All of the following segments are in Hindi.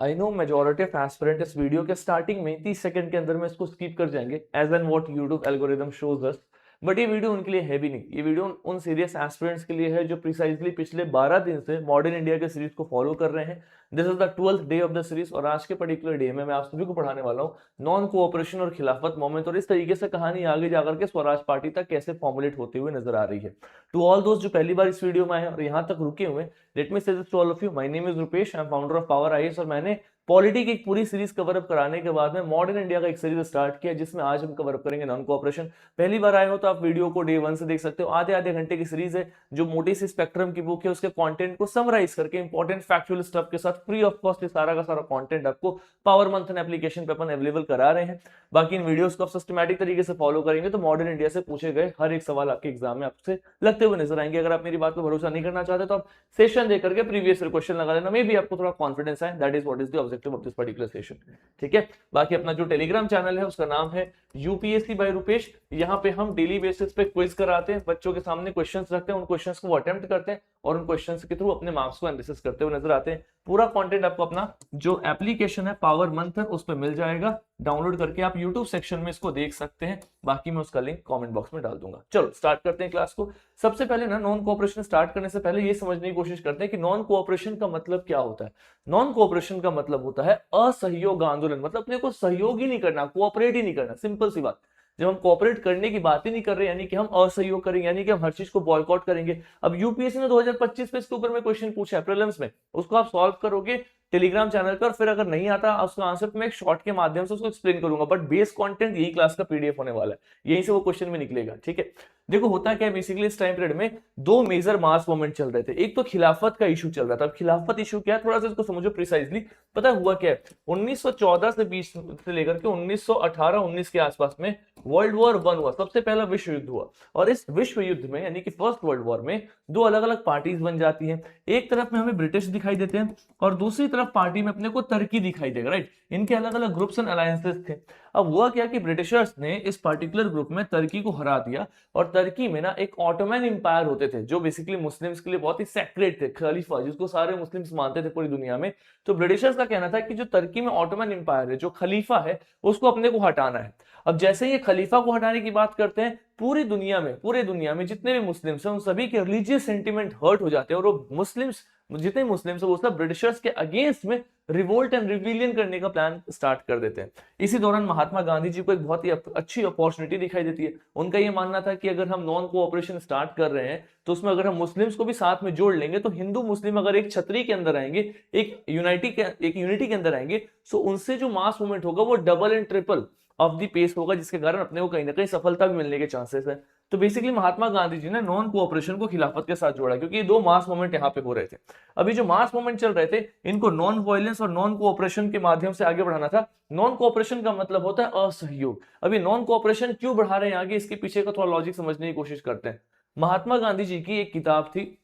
I know majority of aspirant इस वीडियो के स्टार्टिंग में 30 सेकंड के अंदर में इसको स्किप कर जाएंगे as an what YouTube algorithm shows us. But ये वीडियो उनके लिए है भी नहीं, ये वीडियो उन सीरियस एस्पिरेंट्स के लिए है जो प्रिसाइजली पिछले 12 दिन से मॉडर्न इंडिया के सीरीज को फॉलो कर रहे हैं। This is the 12th day of the series और आज के पर्टिकुलर डे में मैं आप सभी को पढ़ाने वाला हूँ नॉन कोऑपरेशन और खिलाफत मोमेंट, और इस तरीके से कहानी आगे जाकर के स्वराज पार्टी तक कैसे फॉर्मुलेट होते हुए नजर आ रही है। टू ऑल दोस्त जो पहली बार इस वीडियो में आए और यहाँ तक रुके हुए, let me say this to all of you, my name is Rupesh, I am founder of Power IAS और मैंने पॉलिटी की एक पूरी सीरीज कवर अप कराने के बाद में मॉडर्न इंडिया का एक सीरीज स्टार्ट किया जिसमें आज हम कवर अप करेंगे नॉन कोऑपरेशन। पहली बार आए हो तो आप वीडियो को डे 1 से देख सकते हो, आधे आधे घंटे की सीरीज है जो मोटी सी स्पेक्ट्रम की बुक है, उसके कंटेंट को समराइज करके इंपॉर्टेंट फैक्चुअल स्टफ के साथ फ्री ऑफ कॉस्ट ये सारा का सारा कंटेंट आपको पावर मंथन एप्लीकेशन पे अपन अवेलेबल करा रहे हैं। बाकी इन वीडियोस को आप सिस्टमैटिक तरीके से फॉलो करेंगे तो मॉडर्न इंडिया से पूछे गए हर एक सवाल आपके एग्जाम में आपसे लगते हुए नजर आएंगे। अगर आप मेरी बात पर भरोसा नहीं करना चाहते तो आप सेशन देकर के प्रीवियस क्वेश्चन लगा लेना, मे भी आपको थोड़ा कॉन्फिडेंस आए। That is what is the objective of this particular session. ठीक है, बाकी अपना जो टेलीग्राम चैनल है उसका नाम है यूपीएससी बाय रुपेश। यहाँ पे हम डेली बेसिस पे क्विज कराते हैं, बच्चों के सामने क्वेश्चंस रखते हैं, उन क्वेश्चंस को अटेम्प्ट करते हैं और उन क्वेश्चंस के थ्रू अपने मार्क्स को एनालिसिस करते हुए नजर आते हैं। पूरा कंटेंट आपको अपना जो एप्लीकेशन है पावर मंथन उस पर मिल जाएगा, डाउनलोड करके आप यूट्यूब सेक्शन में इसको देख सकते हैं। बाकी मैं उसका लिंक कमेंट बॉक्स में डाल दूंगा। चलो स्टार्ट करते हैं क्लास को। सबसे पहले ना नॉन कोऑपरेशन स्टार्ट करने से पहले ये समझने की कोशिश करते हैं कि नॉन कोऑपरेशन का मतलब क्या होता है। नॉन कोऑपरेशन का मतलब होता है असहयोग आंदोलन, मतलब अपने को सहयोग ही नहीं करना, कोऑपरेट ही नहीं करना, सिंपल सी बात। जब हम कोऑपरेट करने की बात ही नहीं कर रहे यानी कि हम असहयोग करेंगे, यानी कि हम हर चीज को बॉयकॉट करेंगे। अब यूपीएससी ने 2025 में इसके ऊपर में क्वेश्चन पूछा है प्रीलिम्स में, उसको आप सॉल्व करोगे टेलीग्राम चैनल पर, फिर अगर नहीं आता उसका आंसर मैं एक शॉर्ट के माध्यम से उसको एक्सप्लेन करूंगा, बट बेस कंटेंट यही क्लास का पीडीएफ होने वाला है, यहीं से वो क्वेश्चन में निकलेगा। ठीक है, देखो होता क्या है बेसिकली इस टाइम पीरियड में दो मेजर मास मूवमेंट चल रहे थे। एक तो खिलाफत का इशू चल रहा था। अब खिलाफत इशू क्या है थोड़ा सा इसको समझो प्रिसाइजली। पता हुआ क्या है, 1914 से 20 से लेकर के 1918-19 के आसपास में वर्ल्ड वॉर 1 हुआ, सबसे पहला विश्व युद्ध हुआ। और इस विश्व युद्ध में यानी कि फर्स्ट वर्ल्ड वॉर में दो अलग अलग पार्टीज बन जाती हैं। एक तरफ में हमें ब्रिटिश दिखाई देते हैं और दूसरी तरफ पार्टी में अपने को तुर्की दिखाई देगा, राइट। इनके अलग अलग ग्रुप्स एंड अलायंसेस थे। अब हुआ क्या कि ब्रिटिशर्स ने इस पर्टिकुलर ग्रुप में तुर्की को हरा दिया और तुर्की में ना एक ऑटोमन एम्पायर होते थे जो बेसिकली मुस्लिम्स के लिए बहुत ही सेक्रेट थे, खलीफा जिसको सारे मुस्लिम्स मानते थे पूरी दुनिया में। तो ब्रिटिशर्स का कहना था कि जो तुर्की में ऑटोमन एम्पायर है, जो खलीफा है, उसको अपने को हटाना है। अब जैसे ये खलीफा को हटाने की बात करते हैं, पूरे दुनिया में जितने भी मुस्लिम्स हैं उन सभी के रिलीजियस सेंटिमेंट हर्ट हो जाते हैं और वो मुस्लिम्स जितने मुस्लिम्स हैं वो सब ब्रिटिशर्स के अगेंस्ट में रिवोल्ट एंड रिविलियन करने का प्लान स्टार्ट कर देते हैं। इसी दौरान महात्मा गांधी जी को एक बहुत ही अच्छी अपॉर्चुनिटी दिखाई देती है। उनका ये मानना था कि अगर हम नॉन कोऑपरेशन स्टार्ट कर रहे हैं तो उसमें अगर हम मुस्लिम्स को भी साथ में जोड़ लेंगे तो हिंदू मुस्लिम अगर एक छतरी के अंदर आएंगे, एक यूनिटी के अंदर आएंगे, तो उनसे जो मास मूवमेंट होगा वो double and triple of the pace होगा, जिसके कारण अपने को कहीं ना कहीं सफलता भी मिलने के चांसेस है। तो बेसिकली महात्मा गांधी जी ने नॉन कोऑपरेशन को खिलाफत के साथ जोड़ा क्योंकि ये दो मास मूवमेंट यहाँ पे हो रहे थे। अभी जो मास मूवमेंट चल रहे थे इनको नॉन वायलेंस और नॉन कोऑपरेशन के माध्यम से आगे बढ़ाना था। नॉन कोऑपरेशन का मतलब होता है असहयोग। अभी नॉन कोऑपरेशन क्यों बढ़ा रहे हैं आगे, इसके पीछे का थोड़ा लॉजिक समझने की कोशिश करते हैं। महात्मा गांधी जी की एक किताब थी,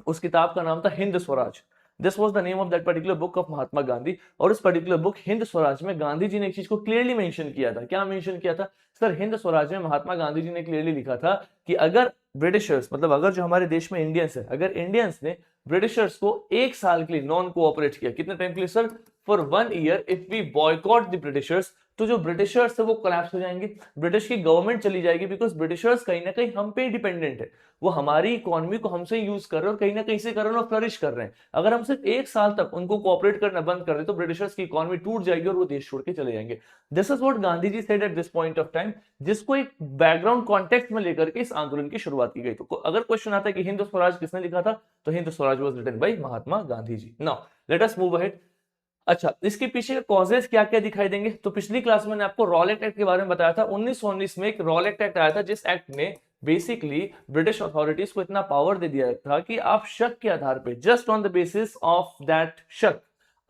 उस किताब का नाम था Hind Swaraj. This was the name of that particular book of Mahatma Gandhi. और इस पर्टिकुलर बुक हिंद स्वराज में गांधी जी ने एक चीज को क्लियरली मेंशन किया था। क्या मेंशन किया था सर? हिंद स्वराज में महात्मा गांधी जी ने क्लियरली लिखा था कि अगर ब्रिटिशर्स, मतलब अगर जो हमारे देश में इंडियंस है, अगर इंडियंस ने ब्रिटिशर्स को एक साल के लिए नॉन कोऑपरेट किया, कितने टाइम के लिए sir? For 1 year, if we boycott the Britishers, तो जो ब्रिटिशर्स है वो कोलैप्स हो जाएंगे, ब्रिटिश की गवर्नमेंट चली जाएगी, बिकॉज ब्रिटिशर्स कहीं ना कहीं हम पे डिपेंडेंट है, वो हमारी इकोनॉमी को हमसे यूज कर रहे हैं और कहीं ना कहीं से कर रहे हैं और फ्लरिश कर रहे हैं। अगर हम सिर्फ एक साल तक उनको कोऑपरेट करना बंद कर दे तो ब्रिटिशर्स की इकोनॉमी टूट जाएगी और वो देश छोड़ के चले जाएंगे। This is what Gandhi ji said at this point of time, जिसको एक बैकग्राउंड कॉन्टेक्स्ट में लेकर के इस आंदोलन की शुरुआत की गई। तो अगर क्वेश्चन आता है कि हिंद स्वराज किसने लिखा था, तो Hind Swaraj was written by Mahatma Gandhi ji. Now let us move ahead. अच्छा, इसके पीछे के कॉजेस क्या क्या दिखाई देंगे, तो पिछली क्लास में मैंने आपको रॉलेट एक्ट के बारे में बताया था। 1919 में एक रॉलेट एक्ट आया था जिस एक्ट ने बेसिकली ब्रिटिश अथॉरिटीज को इतना पावर दे दिया था कि आप शक के आधार पे, just on the basis of that शक,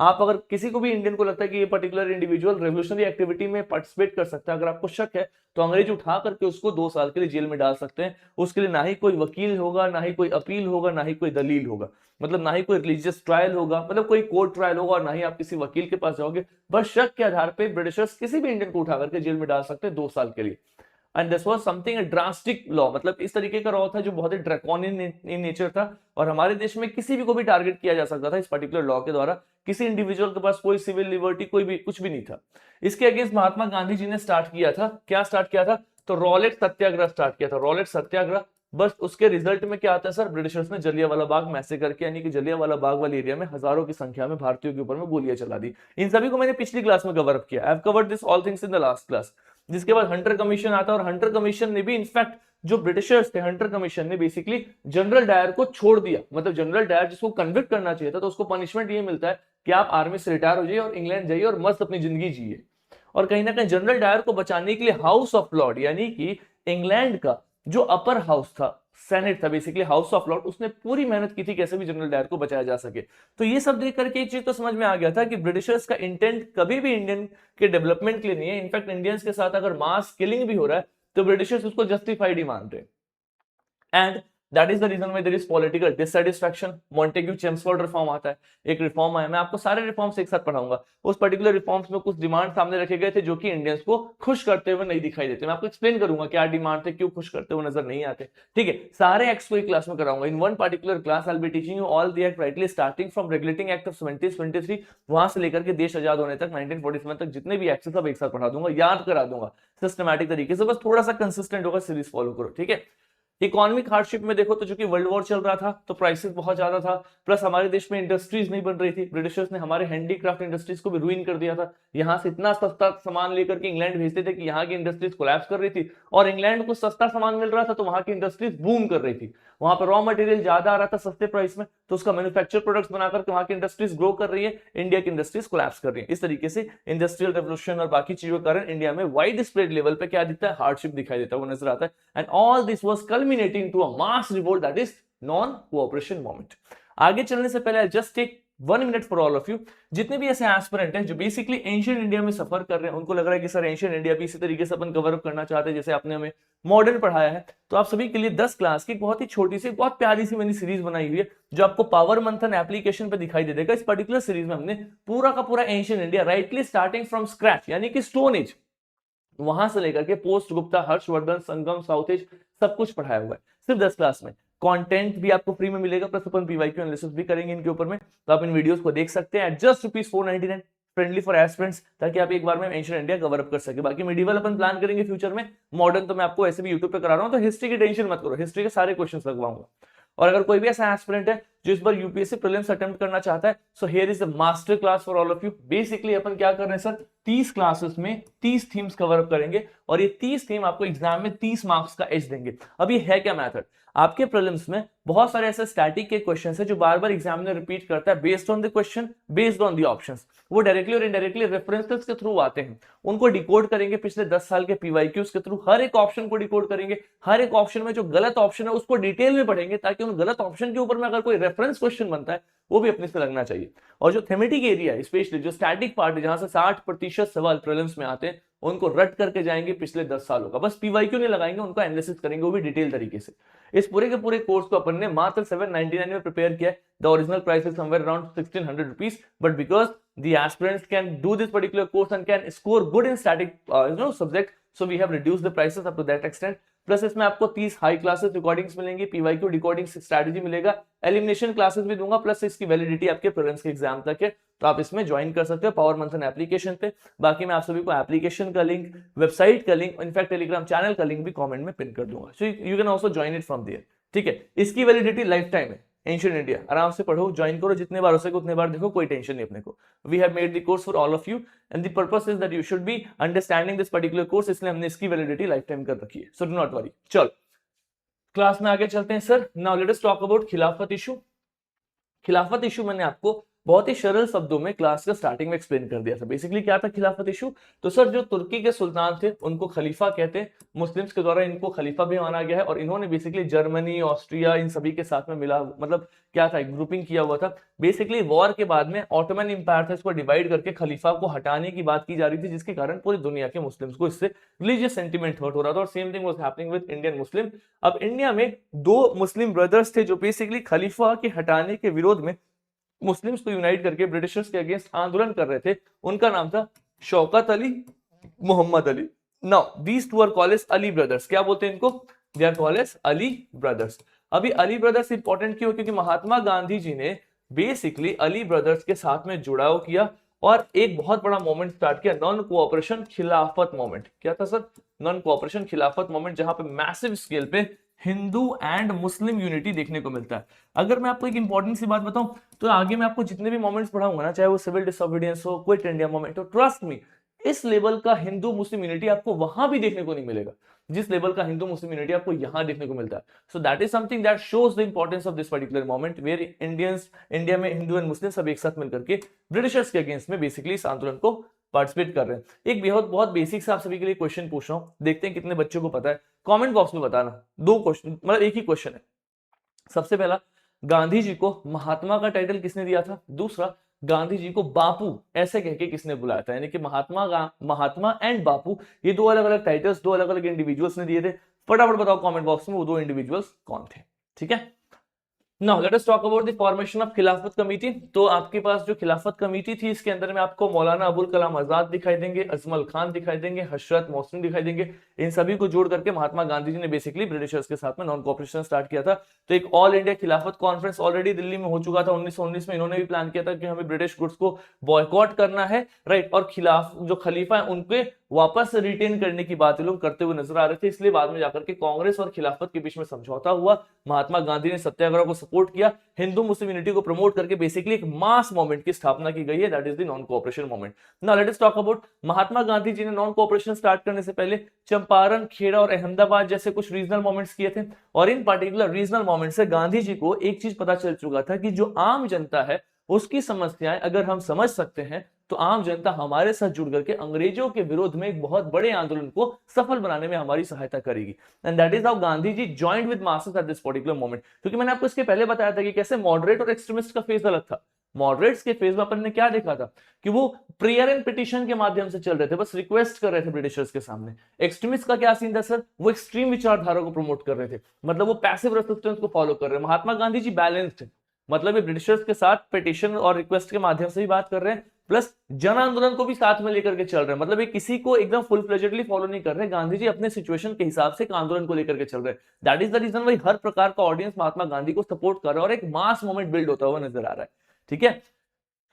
आप अगर किसी को भी इंडियन को लगता है कि ये पर्टिकुलर इंडिविजुअल रेवोल्यूशनरी एक्टिविटी में पार्टिसिपेट कर सकता है, अगर आपको शक है तो अंग्रेज उठा करके उसको 2 साल के लिए जेल में डाल सकते हैं। उसके लिए ना ही कोई वकील होगा, ना ही कोई अपील होगा, ना ही कोई दलील होगा, मतलब ना ही कोई रिलीजियस ट्रायल होगा, मतलब कोई कोर्ट ट्रायल होगा, और ना ही आप किसी वकील के पास जाओगे। बस शक के आधार पर ब्रिटिशर्स किसी भी इंडियन को उठा करके जेल में डाल सकते हैं 2 साल के लिए। And this was something drastic law, मतलब इस तरीके का लॉ था जो बहुत ही ड्रैकोनियन इन नेचर था, और हमारे देश में किसी भी को भी टारगेट किया जा सकता था इस पर्टिकुलर लॉ के द्वारा। किसी इंडिविजुअल के पास कोई सिविल लिबर्टी कोई भी कुछ भी नहीं था। इसके अगेंस्ट महात्मा गांधी जी ने स्टार्ट किया था, क्या स्टार्ट किया था, तो रॉलेट सत्याग्रह स्टार्ट किया था, रॉलेट सत्याग्रह। बस उसके रिजल्ट में क्या आता है सर, ब्रिटिशर्स ने जलियांवाला बाग मैसेकर किया, यानी कि जलियांवाला बाग वाले एरिया में हजारों की संख्या में भारतीयों के ऊपर में गोलियां चला दी। इन सभी को मैंने पिछली क्लास में कवर अप किया, I have covered this all things in the last class. जिसके बाद हंटर कमीशन आता है, और हंटर कमीशन ने भी इनफैक्ट जो ब्रिटिशर्स थे, हंटर कमीशन ने बेसिकली जनरल डायर को छोड़ दिया, मतलब जनरल डायर जिसको कन्विक्ट करना चाहिए था, तो उसको पनिशमेंट ये मिलता है कि आप आर्मी से रिटायर हो जाइए और इंग्लैंड जाइए और मस्त अपनी जिंदगी जिए। और कहीं ना कहीं जनरल डायर को बचाने के लिए हाउस ऑफ लॉर्ड, यानी कि इंग्लैंड का जो अपर हाउस था, सेनेट था, बेसिकली हाउस ऑफ लॉर्ड, उसने पूरी मेहनत की थी कैसे भी जनरल डायर को बचाया जा सके। तो ये सब देख करके एक चीज तो समझ में आ गया था कि ब्रिटिशर्स का इंटेंट कभी भी इंडियन के डेवलपमेंट के लिए नहीं है। इनफैक्ट इंडियंस के साथ अगर मास किलिंग भी हो रहा है तो ब्रिटिशर्स उसको जस्टिफाइड ही मानते हैं। And that is the reason why there is political dissatisfaction. Montagu Chelmsford reform आता है, एक रिफॉर्म आया, मैं आपको सारे रिफॉर्म्स एक साथ पढ़ाऊंगा। उस पर्टिकुलर रिफॉर्म्स में कुछ डिमांड सामने रखे गए थे जो कि इंडियंस को खुश करते हुए नहीं दिखाई देते। मैं आपको एक्सप्लेन करूंगा क्या डिमांड थे, क्यों खुश करते हुए नजर नहीं आते। ठीक है, सारे एक्ट्स को एक क्लास में कराऊंगा। In one particular class I will be teaching you all the act rightly, starting from regulating act of 1723 वहां से लेकर के देश आजाद होने तक 1947 तक जितने भी एक्ट्स सब एक साथ पढ़ा दूंगा, याद करा दूंगा सिस्टमैटिक तरीके से। बस थोड़ा सा कंसिस्टेंट होगा, सीरीज फॉलो करो, ठीक है। इकोनॉमिक हार्डशिप में देखो तो चूंकि वर्ल्ड वॉर चल रहा था तो प्राइसेस बहुत ज्यादा था, प्लस हमारे देश में इंडस्ट्रीज नहीं बन रही थी। ब्रिटिशर्स ने हमारे हैंडीक्राफ्ट इंडस्ट्रीज को भी रुइन कर दिया था। यहाँ से इतना सस्ता सामान लेकर के इंग्लैंड भेजते थे कि यहाँ की इंडस्ट्रीज कोलैप्स कर रही थी, और इंग्लैंड को सस्ता सामान मिल रहा था तो वहां की इंडस्ट्रीज बूम कर रही थी। वहां पर रॉ मटेरियल ज्यादा आ रहा था सस्ते प्राइस में, तो उसका मैन्युफैक्चर प्रोडक्ट्स बनाकर वहां की इंडस्ट्रीज ग्रो कर रही है, इंडिया की इंडस्ट्रीज कोलैप्स कर रही है। इस तरीके से इंडस्ट्रियल रेवोल्यूशन और बाकी चीजों के कारण इंडिया में वाइड स्प्रेड लेवल पे क्या दिखता है, हार्डशिप दिखाई देता है, वो नजर आता है। And all this was culminating to a mass revolt, that is non cooperation movement. आगे चलने से पहले just take 1 minute for all of you. जितने भी ऐसे एस्पिरेंट हैं जो बेसिकली एंशिएंट इंडिया में सफर कर रहे हैं, उनको लग रहा है कि सर एंशिएंट इंडिया भी इसी तरीके से अपन कवर अप करना चाहते हैं जैसे आपने हमें मॉडर्न पढ़ाया है, तो आप सभी के लिए 10 क्लास की बहुत ही छोटी सी बहुत प्यारी सी मैंने सीरीज बनाई हुई है जो आपको पावर मंथन एप्लीकेशन पे दिखाई दे देगा। इस पर्टिकुलर सीरीज में हमने पूरा का पूरा ancient India rightly starting from scratch, यानी कि स्टोन एज, वहां से लेकर के पोस्ट गुप्ता, हर्षवर्धन, संगम, साउथ एज, सब कुछ पढ़ाया हुआ है सिर्फ 10 क्लास में। कंटेंट भी आपको फ्री में मिलेगा, प्लस अपन पीवाईक्यू एनालिसिस भी करेंगे इनके ऊपर में, तो आप इन वीडियोस को देख सकते हैं जस्ट ₹499, फ्रेंडली फॉर एस्पिरेंट्स, ताकि आप एक बार में एंशिएंट इंडिया कवर अप कर सके। बाकी मेडिवल अपन प्लान करेंगे फ्यूचर में, मॉडर्न तो मैं आपको ऐसे भी यूट्यूब पे करा रहा हूं, तो हिस्ट्री की टेंशन मत करो, हिस्ट्री के सारे क्वेश्चंस लगवाऊंगा। और अगर कोई भी ऐसा एस्पिरेंट है जो इस बार यूपीएससी प्रीलिम्स अटेम्प्ट करना चाहता है, so here is the master class for all of you. Basically अपन क्या कर रहे हैं सर, 30 क्लासेस में 30 थीम्स कवर अप करेंगे, और ये 30 थीम आपको एग्जाम में 30 मार्क्स का एज देंगे। अब ये है क्या मेथड, आपके प्रीलिम्स में बहुत सारे ऐसे स्टैटिक के क्वेश्चन है जो बार बार एग्जामिनर रिपीट करता है based on the question, based on the options. वो डायरेक्टली और इनडायरेक्टली रेफरेंसेस के थ्रू आते हैं, उनको डिकोड करेंगे पिछले 10 साल के पीवाईक्यूज के थ्रू, हर एक ऑप्शन को डिकोड करेंगे, हर एक ऑप्शन में जो गलत ऑप्शन है उसको डिटेल में पढ़ेंगे, ताकि उन गलत ऑप्शन के ऊपर में अगर कोई रेफरेंस क्वेश्चन बनता है वो भी अपने से लगना चाहिए। और जो थेमेटिक एरिया है, स्पेशली जो स्टैटिक पार्ट है जहां से 60% सवाल प्रीलिम्स में आते हैं, उनको रट करके जाएंगे पिछले 10 सालों का, बस पीवाईक्यू नहीं लगाएंगे, उनको एनालिसिस करेंगे वो भी डिटेल तरीके से। इस पूरे के पूरे कोर्स को अपन ने मात्र 799 में प्रिपेयर किया है। The original price is somewhere around 1600 rupees, but because the aspirants can do this particular course and can score good in static subject, so we have reduced the prices up to that extent. Plus इसमें आपको 30 हाई क्लासेस रिकॉर्डिंग्स मिलेंगी, पीवाईक्यू डिकोडिंग स्ट्रेटजी मिलेगा, एलिमिनेशन क्लासेस भी दूंगा, प्लस इसकी वैलिडिटी आपके प्रीलिम्स के एग्जाम तक है, तो आप इसमें ज्वाइन कर सकते हो पावर मंथन एप्लीकेशन पे। बाकी मैं आप सभी को एप्लीकेशन का लिंक, वेबसाइट का लिंक, इनफैक्ट टेलीग्राम चैनल का लिंक भी कमेंट में पिन कर दूंगा, so you can also join it from there. ठीक है, इसकी वैलिडिटी लाइफ टाइम है। एंशिएंट इंडिया आराम से पढ़ो, ज्वाइन करो, जितने बार हो सके उतने बार देखो, कोई टेंशन नहीं अपने को। We have made the course for all of you and the purpose is that you should be understanding this particular course, इसलिए हमने इसकी वैलिडिटी लाइफ टाइम कर रखी है, सो डू नॉट वरी। चलो क्लास में आगे चलते हैं sir. Now let us talk about Khilafat issue. Khilafat issue मैंने आपको बहुत ही सरल शब्दों में क्लास का स्टार्टिंग में एक्सप्लेन कर दिया था। बेसिकली क्या था खिलाफत इशू, तो सर जो तुर्की के सुल्तान थे उनको खलीफा कहते हैं, मुस्लिम्स के द्वारा इनको खलीफा भी माना गया है, और इन्होंने बेसिकली जर्मनी, ऑस्ट्रिया, इन सभी के साथ में मिला, मतलब क्या था, ग्रुपिंग किया हुआ था। बेसिकली वॉर के बाद में ऑटोमन इंपायर था, इसको डिवाइड करके खलीफा को हटाने की बात की जा रही थी, जिसके कारण पूरी दुनिया के मुस्लिम्स को इससे रिलीजियस सेंटिमेंट हर्ट हो रहा था, और same thing was happening with Indian Muslim. अब इंडिया में 2 मुस्लिम ब्रदर्स थे जो बेसिकली खलीफा के हटाने के विरोध में मुस्लिम्स को यूनाइट करके ब्रिटिशर्स के अगेंस्ट आंदोलन कर रहे थे। उनका नाम था Shaukat Ali, Mohammad Ali. Now these two are called as Ali brothers. क्या बोलते हैं इनको? They are called as Ali brothers. अभी अली ब्रदर्स इंपॉर्टेंट क्यों? क्योंकि महात्मा गांधी जी ने बेसिकली अली ब्रदर्स के साथ में जुड़ाव किया और एक बहुत बड़ा मोमेंट स्टार्ट किया, नॉन कोऑपरेशन खिलाफत मोमेंट। क्या था सर? नॉन कोऑपरेशन खिलाफत मोमेंट, जहां पे मैसिव स्केल पे हिंदू एंड मुस्लिम यूनिटी देखने को मिलता है। अगर मैं आपको एक इंपॉर्टेंट सी बात बताऊं तो आगे मैं आपको जितने भी मोमेंट्स पढ़ाऊंगा ना, चाहे वो सिविल डिसोबीडियंस हो, क्विट इंडिया मोमेंट हो, ट्रस्ट मी इस लेवल का हिंदू मुस्लिम यूनिटी आपको वहां भी देखने को नहीं मिलेगा जिस लेवल का हिंदू मुस्लिम यूनिटी आपको यहां देखने को मिलता है। So that is something that shows the importance of this particular moment where Indians, India में हिंदू एंड मुस्लिम सब एक साथ मिलकर के ब्रिटिशर्स के अगेंस्ट में बेसिकली इस आंदोलन को पार्टिसिपेट कर रहे हैं। एक बहुत बहुत बेसिक सा आप सभी के लिए क्वेश्चन पूछ रहा हूं, देखते हैं कितने बच्चों को पता है। कमेंट बॉक्स में बताना। दो क्वेश्चन, मतलब एक ही क्वेश्चन है। सबसे पहला, गांधी जी को महात्मा का टाइटल किसने दिया था? दूसरा, गांधी जी को बापू ऐसे कह के किसने बुलाया था? यानी कि महात्मा एंड बापू, ये दो अलग अलग टाइटल्स दो अलग अलग इंडिविजुअल्स ने दिए थे। फटाफट बताओ कमेंट बॉक्स में वो दो इंडिविजुअल्स कौन थे। ठीक है, now let us talk about the formation of खिलाफत कमेटी। तो आपके पास जो खिलाफत कमेटी थी, इसके अंदर में आपको मौलाना अबुल कलाम आजाद दिखाई देंगे, अजमल खान दिखाई देंगे, हशरत मोहसिन दिखाई देंगे। इन सभी को जोड़ करके महात्मा गांधी जी ने बेसिकली ब्रिटिशर्स के साथ में नॉन कोऑपरेशन स्टार्ट किया था। तो एक ऑल इंडिया खिलाफत कॉन्फ्रेंस ऑलरेडी दिल्ली में हो चुका था 1919 में। इन्होंने भी प्लान किया था कि हमें ब्रिटिश गुड्स को बॉयकॉट करना है, राइट, और खिलाफ जो खलीफा है उनके वापस रिटेन करने की बात ये लोग करते हुए नजर आ रहे थे। इसलिए बाद में जाकर के कांग्रेस और खिलाफत के बीच में समझौता हुआ। महात्मा गांधी ने सत्याग्रह को सपोर्ट किया, हिंदू मुस्लिम यूनिटी को प्रमोट करके बेसिकली एक मास मूवमेंट की स्थापना की गई है, that is the non cooperation movement. Now let us talk about Mahatma Gandhi ji ने नॉन कोऑपरेशन स्टार्ट करने से पहले चंपारण, खेड़ा और अहमदाबाद जैसे कुछ रीजनल मूवमेंट्स किए थे। और इन पर्टिकुलर रीजनल मूवमेंट से गांधी जी को एक चीज पता चल चुका था कि जो आम जनता है उसकी समस्याएं अगर हम समझ सकते हैं तो आम जनता हमारे साथ जुड़ करके अंग्रेजों के विरोध में एक बहुत बड़े आंदोलन को सफल बनाने में हमारी सहायता करेगी। And that is how Gandhi ji joined with masses at this particular moment. क्योंकि मैंने आपको इसके पहले बताया था कि कैसे मॉडरेट और एक्सट्रीमिस्ट का फेज अलग था। मॉडरेट्स के फेज में अपन ने क्या देखा था कि वो प्रेयर एंड पिटिशन के माध्यम से चल रहे थे, बस रिक्वेस्ट कर रहे थे ब्रिटिशर्स के सामने। एक्सट्रीमिस्ट का क्या सीन था सर? वो एक्सट्रीम विचारधारा को प्रमोट कर रहे थे, मतलब वो पैसिव रेसिस्टेंस को फॉलो कर रहे हैं। महात्मा गांधी जी बैलेंस्ड है, मतलब ये ब्रिटिशर्स के साथ पिटिशन और रिक्वेस्ट के माध्यम से भी बात कर रहे हैं, प्लस जन आंदोलन को भी साथ में लेकर के चल रहे हैं। मतलब ये किसी को एकदम फुल फ्लेजेडली फॉलो नहीं कर रहे। गांधी जी अपने सिचुएशन के हिसाब से आंदोलन को लेकर के चल रहे हैं। That is the reason why हर प्रकार का ऑडियंस महात्मा गांधी को सपोर्ट कर रहा है और एक मास मूवमेंट बिल्ड होता हुआ नजर आ रहा है। ठीक है,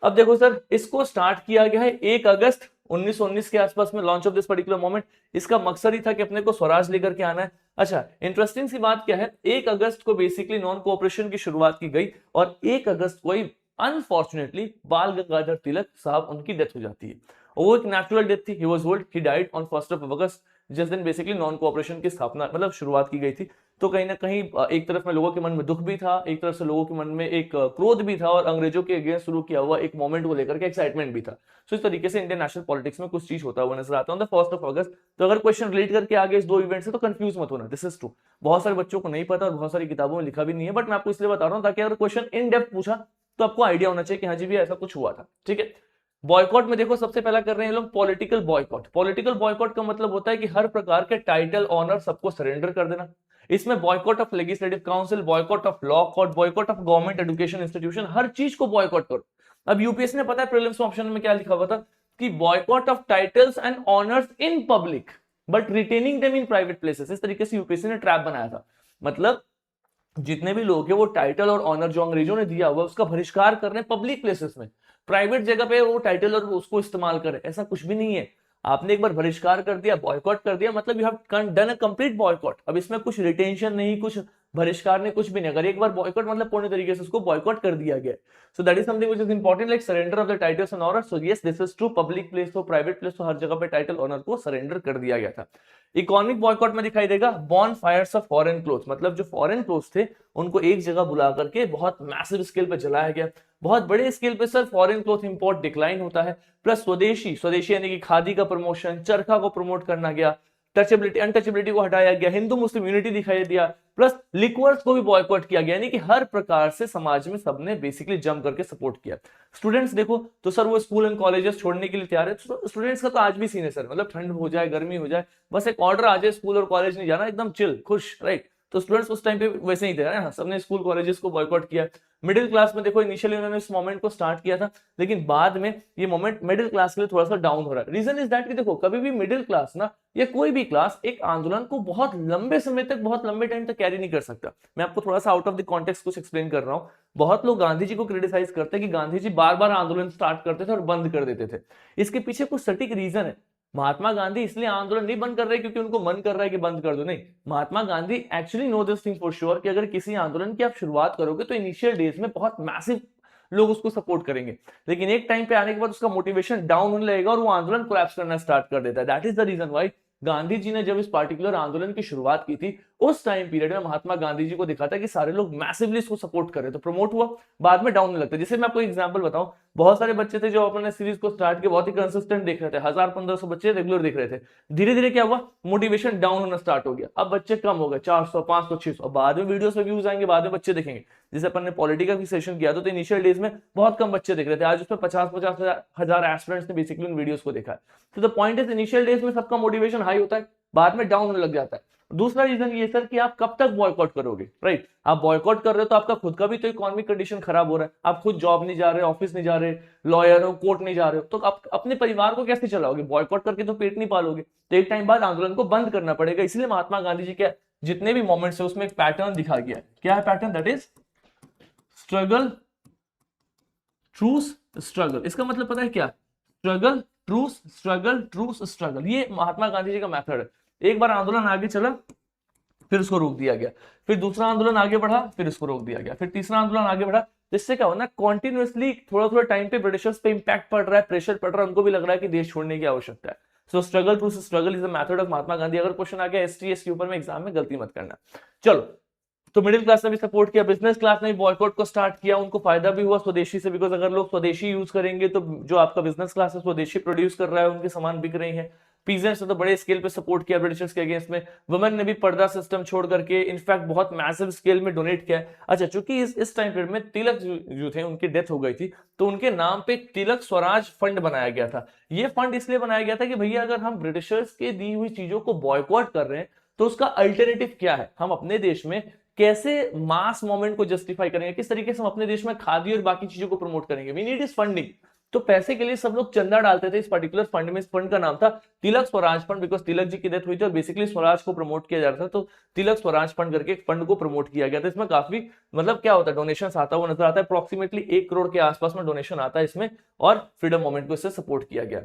अब देखो सर, इसको स्टार्ट किया गया है 1 अगस्त 1919 के आसपास में, launch of this particular moment. इसका मकसद ही था कि अपने को स्वराज लेकर के आना है। अच्छा, इंटरेस्टिंग सी बात क्या है, 1 अगस्त को बेसिकली नॉन कोऑपरेशन की शुरुआत की गई और 1 अगस्त को ही अनफॉर्चुनेटली बाल गंगाधर तिलक साहब उनकी डेथ हो जाती है। वो एक नेचुरल डेथ थी, he was old, he died on 1 अगस्त, जिस दिन बेसिकली नॉन कोऑपरेशन की स्थापना मतलब शुरुआत की गई थी। तो कहीं ना कहीं एक तरफ में लोगों के मन में दुख भी था, एक तरफ से लोगों के मन में एक क्रोध भी था और अंग्रेजों के अगेंस्ट शुरू किया हुआ एक मोमेंट को लेकर के एक्साइटमेंट भी था। सो इस तरीके से इंडियन नेशनल पॉलिटिक्स में कुछ चीज होता हुआ नजर आता है ऑन द 1 अगस्त। तो अगर क्वेश्चन रिलेट करके आगे इस दो इवेंट से तो कंफ्यूज मत होना, दिस इज ट्रू। बहुत सारे बच्चों को नहीं पता और बहुत सारी किताबों में लिखा भी नहीं है, बट मैं आपको इसलिए बता रहा हूँ ताकि अगर क्वेश्चन इन डेप्थ पूछा तो आपको आइडिया होना चाहिए कि हाँ जी भी ऐसा कुछ हुआ था। ठीक है, बॉयकॉट में देखो सबसे पहला कर रहे हैं लोग पॉलिटिकल बॉयकॉट। पॉलिटिकल बॉयकॉट का मतलब होता है कि हर प्रकार के टाइटल ऑनर सबको सरेंडर कर देना। इसमें boycott of legislative council, boycott of law court, boycott of government education institution, हर चीज को बॉयकॉट करो। अब यूपीएससी ने पता है प्रीलिम्स ऑप्शन में क्या लिखा हुआ था कि boycott of titles and honours in public but retaining them in private places. इस तरीके से यूपीएससी ने ट्रैप बनाया था। मतलब जितने भी लोग हैं वो टाइटल और ऑनर जो अंग्रेजों ने दिया हुआ उसका बहिष्कार कर रहे हैं पब्लिक प्लेसेस में, प्राइवेट जगह पे वो टाइटल और उसको इस्तेमाल करें, ऐसा कुछ भी नहीं है। आपने एक बार बहिष्कार कर दिया, बॉयकॉट कर दिया, मतलब you have done a complete boycott. अब इसमें कुछ रिटेंशन नहीं, कुछ बहिष्कार नहीं, कुछ भी नहीं। अगर एक बार बॉयकॉट मतलब पूर्ण तरीके से उसको बॉयकॉट कर दिया गया। So that is something which is important, like surrender of the titles and honour. So yes this is true, public place हो प्राइवेट प्लेस हो हर जगह पे टाइटल ऑनर को सरेंडर कर दिया गया था। इकोनॉमिक बॉयकॉट में दिखाई देगा बॉन फायर्स ऑफ फॉरेन क्लोथ्स, मतलब जो फॉरेन क्लोथ्स थे उनको एक जगह बुला करके बहुत मैसिव स्केल पे जलाया गया। बहुत बड़े स्केल पे sir foreign cloth import decline होता है, प्लस स्वदेशी स्वदेशी यानी कि खादी का प्रमोशन, चरखा को प्रमोट करना गया, टचेबिलिटी अनटचेबिलिटी को हटाया गया, हिंदू मुस्लिम यूनिटी दिखाई दिया, प्लस लिक्वर्स को भी बॉयकॉट किया गया। यानी कि हर प्रकार से समाज में सबने बेसिकली जम करके सपोर्ट किया। स्टूडेंट्स देखो तो सर वो स्कूल एंड कॉलेजेस छोड़ने के लिए तैयार है। स्टूडेंट्स का तो आज भी सीन है सर, मतलब ठंड हो जाए गर्मी हो जाए बस एक ऑर्डर आ जाए स्कूल और कॉलेज नहीं जाना, एकदम चिल खुश, राइट। तो स्टूडेंट्स उस टाइम पे वैसे ही थे ना, सबने स्कूल कॉलेजेस को बॉयकॉट किया। मिडिल क्लास में देखो इनिशियली उन्होंने इस मोमेंट को स्टार्ट किया था, लेकिन बाद में ये मोमेंट मिडिल क्लास के लिए थोड़ा सा डाउन हो रहा है। रीजन इज दैट कि देखो कभी भी मिडिल क्लास ना या कोई भी क्लास एक आंदोलन को बहुत लंबे समय तक, बहुत लंबे टाइम तक कैरी नहीं कर सकता। मैं आपको थोड़ा सा आउट ऑफ द कॉन्टेक्स्ट कुछ एक्सप्लेन कर रहा हूं। बहुत लोग गांधी जी को क्रिटिसाइज करते हैं कि गांधी जी बार बार आंदोलन स्टार्ट करते थे और बंद कर देते थे। इसके पीछे कुछ सटीक रीजन है। महात्मा गांधी इसलिए आंदोलन नहीं बंद कर रहे क्योंकि उनको मन कर रहा है कि बंद कर दो, नहीं। Mahatma Gandhi actually know this thing for sure कि अगर किसी आंदोलन की आप शुरुआत करोगे तो इनिशियल डेज में बहुत मैसिव लोग उसको सपोर्ट करेंगे, लेकिन एक टाइम पे आने के बाद उसका मोटिवेशन डाउन होने लगेगा और वो आंदोलन कोलैप्स करना स्टार्ट कर देता है। That is the reason why Gandhi ji ने जब इस पार्टिकुलर आंदोलन की शुरुआत की थी, उस टाइम पीरियड में महात्मा गांधी जी को दिखा था कि सारे लोग मैसिवली इसको सपोर्ट कर रहे, तो प्रमोट हुआ, बाद में डाउन होने लगता है। जैसे मैं आपको एग्जांपल बताऊं, बहुत सारे बच्चे थे जो अपने सीरीज को स्टार्ट किया, बहुत ही कंसिस्टेंट देख रहे थे, 1000-1500 बच्चे रेगुलर देख रहे थे। धीरे धीरे क्या हुआ, मोटिवेशन डाउन होना स्टार्ट हो गया, अब बच्चे कम हो गए, 400, 500, 600, बाद में वीडियोस पे व्यूज आएंगे, बाद में बच्चे देखेंगे। जैसे अपन ने पॉलिटी का भी सेशन किया था, तो इनिशियल डेज में बहुत कम बच्चे देख रहे थे, आज उसमें 50-50 हजार एस्पिरेंट्स ने बेसिकली उन वीडियोस को देखा है। तो the point is initial days में सबका मोटिवेशन हाई होता है, बाद में डाउन होने लग जाता है। दूसरा रीजन ये सर कि आप कब तक बॉयकॉट करोगे, राइट। आप बॉयकॉट कर रहे हो तो आपका खुद का भी तो इकोनॉमिक कंडीशन खराब हो रहा है, आप खुद जॉब नहीं जा रहे, ऑफिस नहीं जा रहे, लॉयर हो, कोर्ट नहीं जा रहे हो, तो आप अपने परिवार को कैसे चलाओगे? बॉयकॉट करके तो पेट नहीं पालोगे, तो एक टाइम बाद आंदोलन को बंद करना पड़ेगा। इसलिए महात्मा गांधी जी के जितने भी मोमेंट्स है उसमें एक पैटर्न दिखा गया है। क्या है pattern? That is struggle, truce, struggle. इसका मतलब पता है क्या? Struggle, truce, struggle, truce, struggle. ये महात्मा गांधी जी का मेथड है। एक बार आंदोलन आगे चला, फिर उसको रोक दिया गया, फिर दूसरा आंदोलन आगे बढ़ा, फिर उसको रोक दिया गया, फिर तीसरा आंदोलन आगे बढ़ा। जिससे क्या होना, कॉन्टिन्यूअसली थोड़ा थोड़ा टाइम पे ब्रिटिशर्स पे इंपैक्ट पड़ रहा है, प्रेशर पड़ रहा है, उनको भी लग रहा है कि देश छोड़ने की आवश्यकता है। So struggle to struggle is the method of Mahatma Gandhi. अगर क्वेश्चन आ गया एसटीएस के ऊपर में एग्जाम में, गलती मत करना। चलो, तो मिडिल क्लास ने भी सपोर्ट किया, बिजनेस क्लास ने भी बॉयकॉट को स्टार्ट किया, उनको फायदा भी हुआ स्वदेशी से, बिकॉज अगर लोग स्वदेशी यूज करेंगे तो जो आपका बिजनेस क्लास है स्वदेशी प्रोड्यूस कर रहा है, उनके सामान बिक रही है। पीजेंट्स ने तो बड़े स्केल पे सपोर्ट किया ब्रिटिशर्स के अगेंस्ट में। वुमेन ने भी पर्दा सिस्टम छोड़ करके इनफैक्ट बहुत मैसिव स्केल में डोनेट किया। अच्छा, चूंकि इस टाइम पीरियड में तिलक जो थे उनकी डेथ हो गई थी, तो उनके नाम पे तिलक स्वराज फंड बनाया गया था। ये फंड इसलिए बनाया गया था कि भैया अगर हम ब्रिटिशर्स के दी हुई चीजों को बॉयकॉट कर रहे हैं तो उसका अल्टरनेटिव क्या है, हम अपने देश में कैसे मास मूवमेंट को जस्टिफाई करेंगे, किस तरीके से हम अपने देश में खादी और बाकी चीजों को प्रमोट करेंगे। We need is funding. तो पैसे के लिए सब लोग चंदा डालते थे इस पर्टिकुलर फंड में। इस फंड का नाम था तिलक स्वराज फंड, बिकॉज तिलक जी की डेथ हुई थी और बेसिकली स्वराज को प्रमोट किया जा रहा था, तो तिलक स्वराज फंड करके एक फंड को प्रमोट किया गया था। इसमें काफी मतलब क्या होता है, डोनेशन आता हुआ नजर आता है, अप्रोक्सीमेटली 1 करोड़ के आसपास में डोनेशन आता है इसमें, और फ्रीडम मूवमेंट को इससे सपोर्ट किया गया।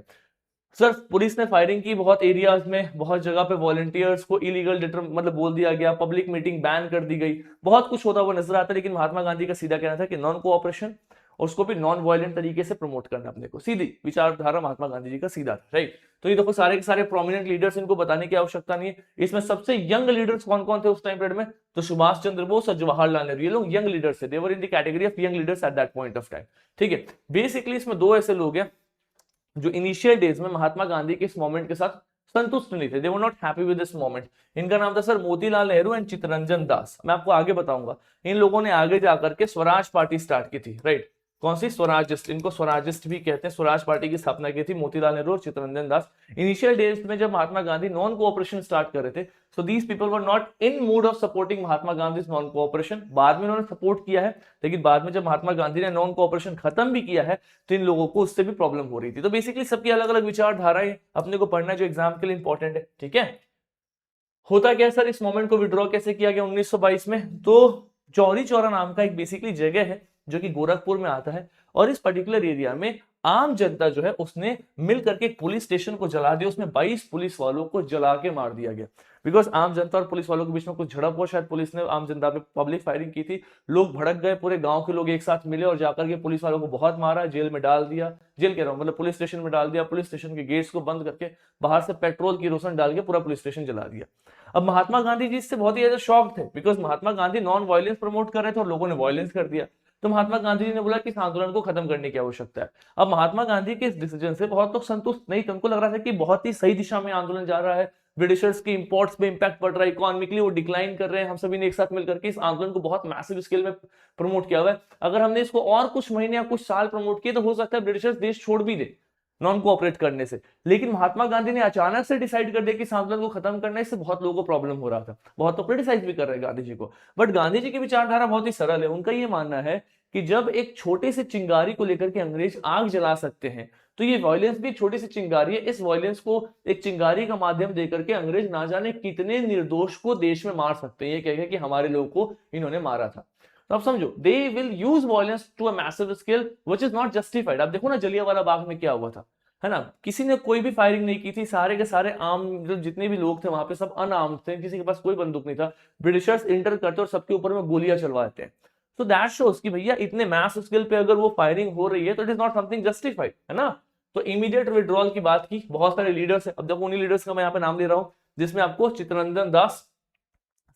सर पुलिस ने फायरिंग की बहुत एरियाज में, बहुत जगह पे वॉलंटियर्स को इलीगल डिटर मतलब बोल दिया गया, पब्लिक मीटिंग बैन कर दी गई, बहुत कुछ होता हुआ नजर आता है। लेकिन महात्मा गांधी का सीधा कहना था कि नॉन कोऑपरेशन और उसको भी नॉन वायलेंट तरीके से प्रमोट करना अपने को, सीधी विचारधारा महात्मा गांधी जी का सीधा था, राइट। तो ये देखो सारे के सारे प्रोमिनेंट लीडर्स, इनको बताने की आवश्यकता नहीं है। इसमें सबसे यंग लीडर्स कौन कौन थे उस टाइम पीरियड में? तो सुभाष चंद्र बोस और जवाहरलाल नेहरू, ये लोग यंग लीडर्स थे, they were in the category of young leaders at that point of time. ठीक है, बेसिकली इसमें दो ऐसे लोग हैं जो इनिशियल डेज में महात्मा गांधी के इस मोमेंट के साथ संतुष्ट नहीं थे, they were not happy with this moment. इनका नाम था सर मोतीलाल नेहरू एंड चित्तरंजन दास। मैं आपको आगे बताऊंगा। इन लोगों ने आगे जाकर के स्वराज पार्टी स्टार्ट की थी, राइट। कौन सी? स्वराजिस्ट। इनको स्वराजिस्ट भी कहते हैं। स्वराज पार्टी की स्थापना की थी मोतीलाल नेहरू और चित्तरंजन दास। इनिशियल डेज में जब Mahatma Gandhi non cooperation start कर रहे थे, so these people were not in mood off supporting Mahatma Gandhi non cooperation. बाद में उन्होंने सपोर्ट किया है, लेकिन बाद में जब महात्मा गांधी ने नॉन कोऑपरेशन खत्म भी किया है तो इन लोगों को उससे भी प्रॉब्लम हो रही थी। तो बेसिकली सबकी अलग अलग विचारधाराएं अपने को पढ़ना जो एग्जाम के लिए इंपॉर्टेंट है, ठीक है। होता क्या सर, इस मोमेंट को विड्रॉ कैसे किया गया 1922 में? तो चौरी चौरा नाम का एक बेसिकली जगह है जो कि गोरखपुर में आता है, और इस पर्टिकुलर एरिया में आम जनता जो है उसने मिल करके एक पुलिस स्टेशन को जला दिया। उसमें 22 पुलिस वालों को जला के मार दिया गया, बिकॉज आम जनता और पुलिस वालों के बीच में कुछ झड़प हुआ, शायद पुलिस ने आम जनता पे पब्लिक फायरिंग की थी, लोग भड़क गए, पूरे गांव के लोग एक साथ मिले और जाकर के पुलिस वालों को बहुत मारा, जेल में डाल दिया, जेल कह रहा हूं मतलब पुलिस स्टेशन में डाल दिया, पुलिस स्टेशन के गेट्स को बंद करके बाहर से पेट्रोल की रोशन डाल के पूरा पुलिस स्टेशन जला दिया। अब महात्मा गांधी जी इससे बहुत ही ज्यादा शॉक थे, because Mahatma Gandhi non violence promote कर रहे थे और लोगों ने वायलेंस कर दिया। तो महात्मा गांधी जी ने बोला कि इस आंदोलन को खत्म करने की आवश्यकता है। अब महात्मा गांधी के इस डिसीजन से बहुत लोग संतुष्ट नहीं थे, उनको लग रहा था कि बहुत ही सही दिशा में आंदोलन जा रहा है, ब्रिटिशर्स की इंपोर्ट्स पे इंपैक्ट पड़ रहा है, इकोनॉमिकली वो डिक्लाइन कर रहे हैं, हम सभी ने एक साथ मिलकर के इस आंदोलन को बहुत मैसिव स्केल में प्रमोट किया हुआ है, अगर हमने इसको और कुछ महीने या कुछ साल प्रमोट किए तो हो सकता है ब्रिटिशर्स देश छोड़ भी दे। नॉन कोऑपरेट करने से। लेकिन महात्मा गांधी ने अचानक से डिसाइड कर दिया कि इस आंदोलन को खत्म करना है, इससे बहुत लोगों को प्रॉब्लम हो रहा था, बहुत तो क्रिटिसाइज भी कर रहे हैं गांधी जी को। बट गांधी जी की विचारधारा बहुत ही सरल है। उनका ये मानना है कि जब एक छोटे से चिंगारी को लेकर के अंग्रेज आग जला सकते हैं, तो ये वायलेंस भी एक छोटी सी चिंगारी है। इस वायलेंस को एक चिंगारी का माध्यम देकर के अंग्रेज ना जाने कितने निर्दोष को देश में मार सकते हैं। ये कह कि हमारे लोगों को इन्होंने मारा था। तो आप समझो, they will use violence to a massive scale which is not justified. आप देखो ना जलियांवाला बाग में क्या हुआ था, है ना, किसी ने कोई भी फायरिंग नहीं की थी, सारे के सारे आम जो जितने भी लोग थे वहां पे सब अनआर्म्ड थे, किसी के पास कोई बंदूक नहीं था। ब्रिटिशर्स इंटर करते और सबके ऊपर में गोलियां चलवाते हैं। तो दैट शोज कि भैया इतने मैस स्केल पे अगर वो फायरिंग हो रही है तो it is not something justified, है ना। तो इमीडिएट विड्रॉल की बात की, बहुत सारे लीडर्स है। अब देखो उन्हीं लीडर्स का मैं यहाँ पे नाम ले रहा हूँ, जिसमें आपको चित्तरंजन दास,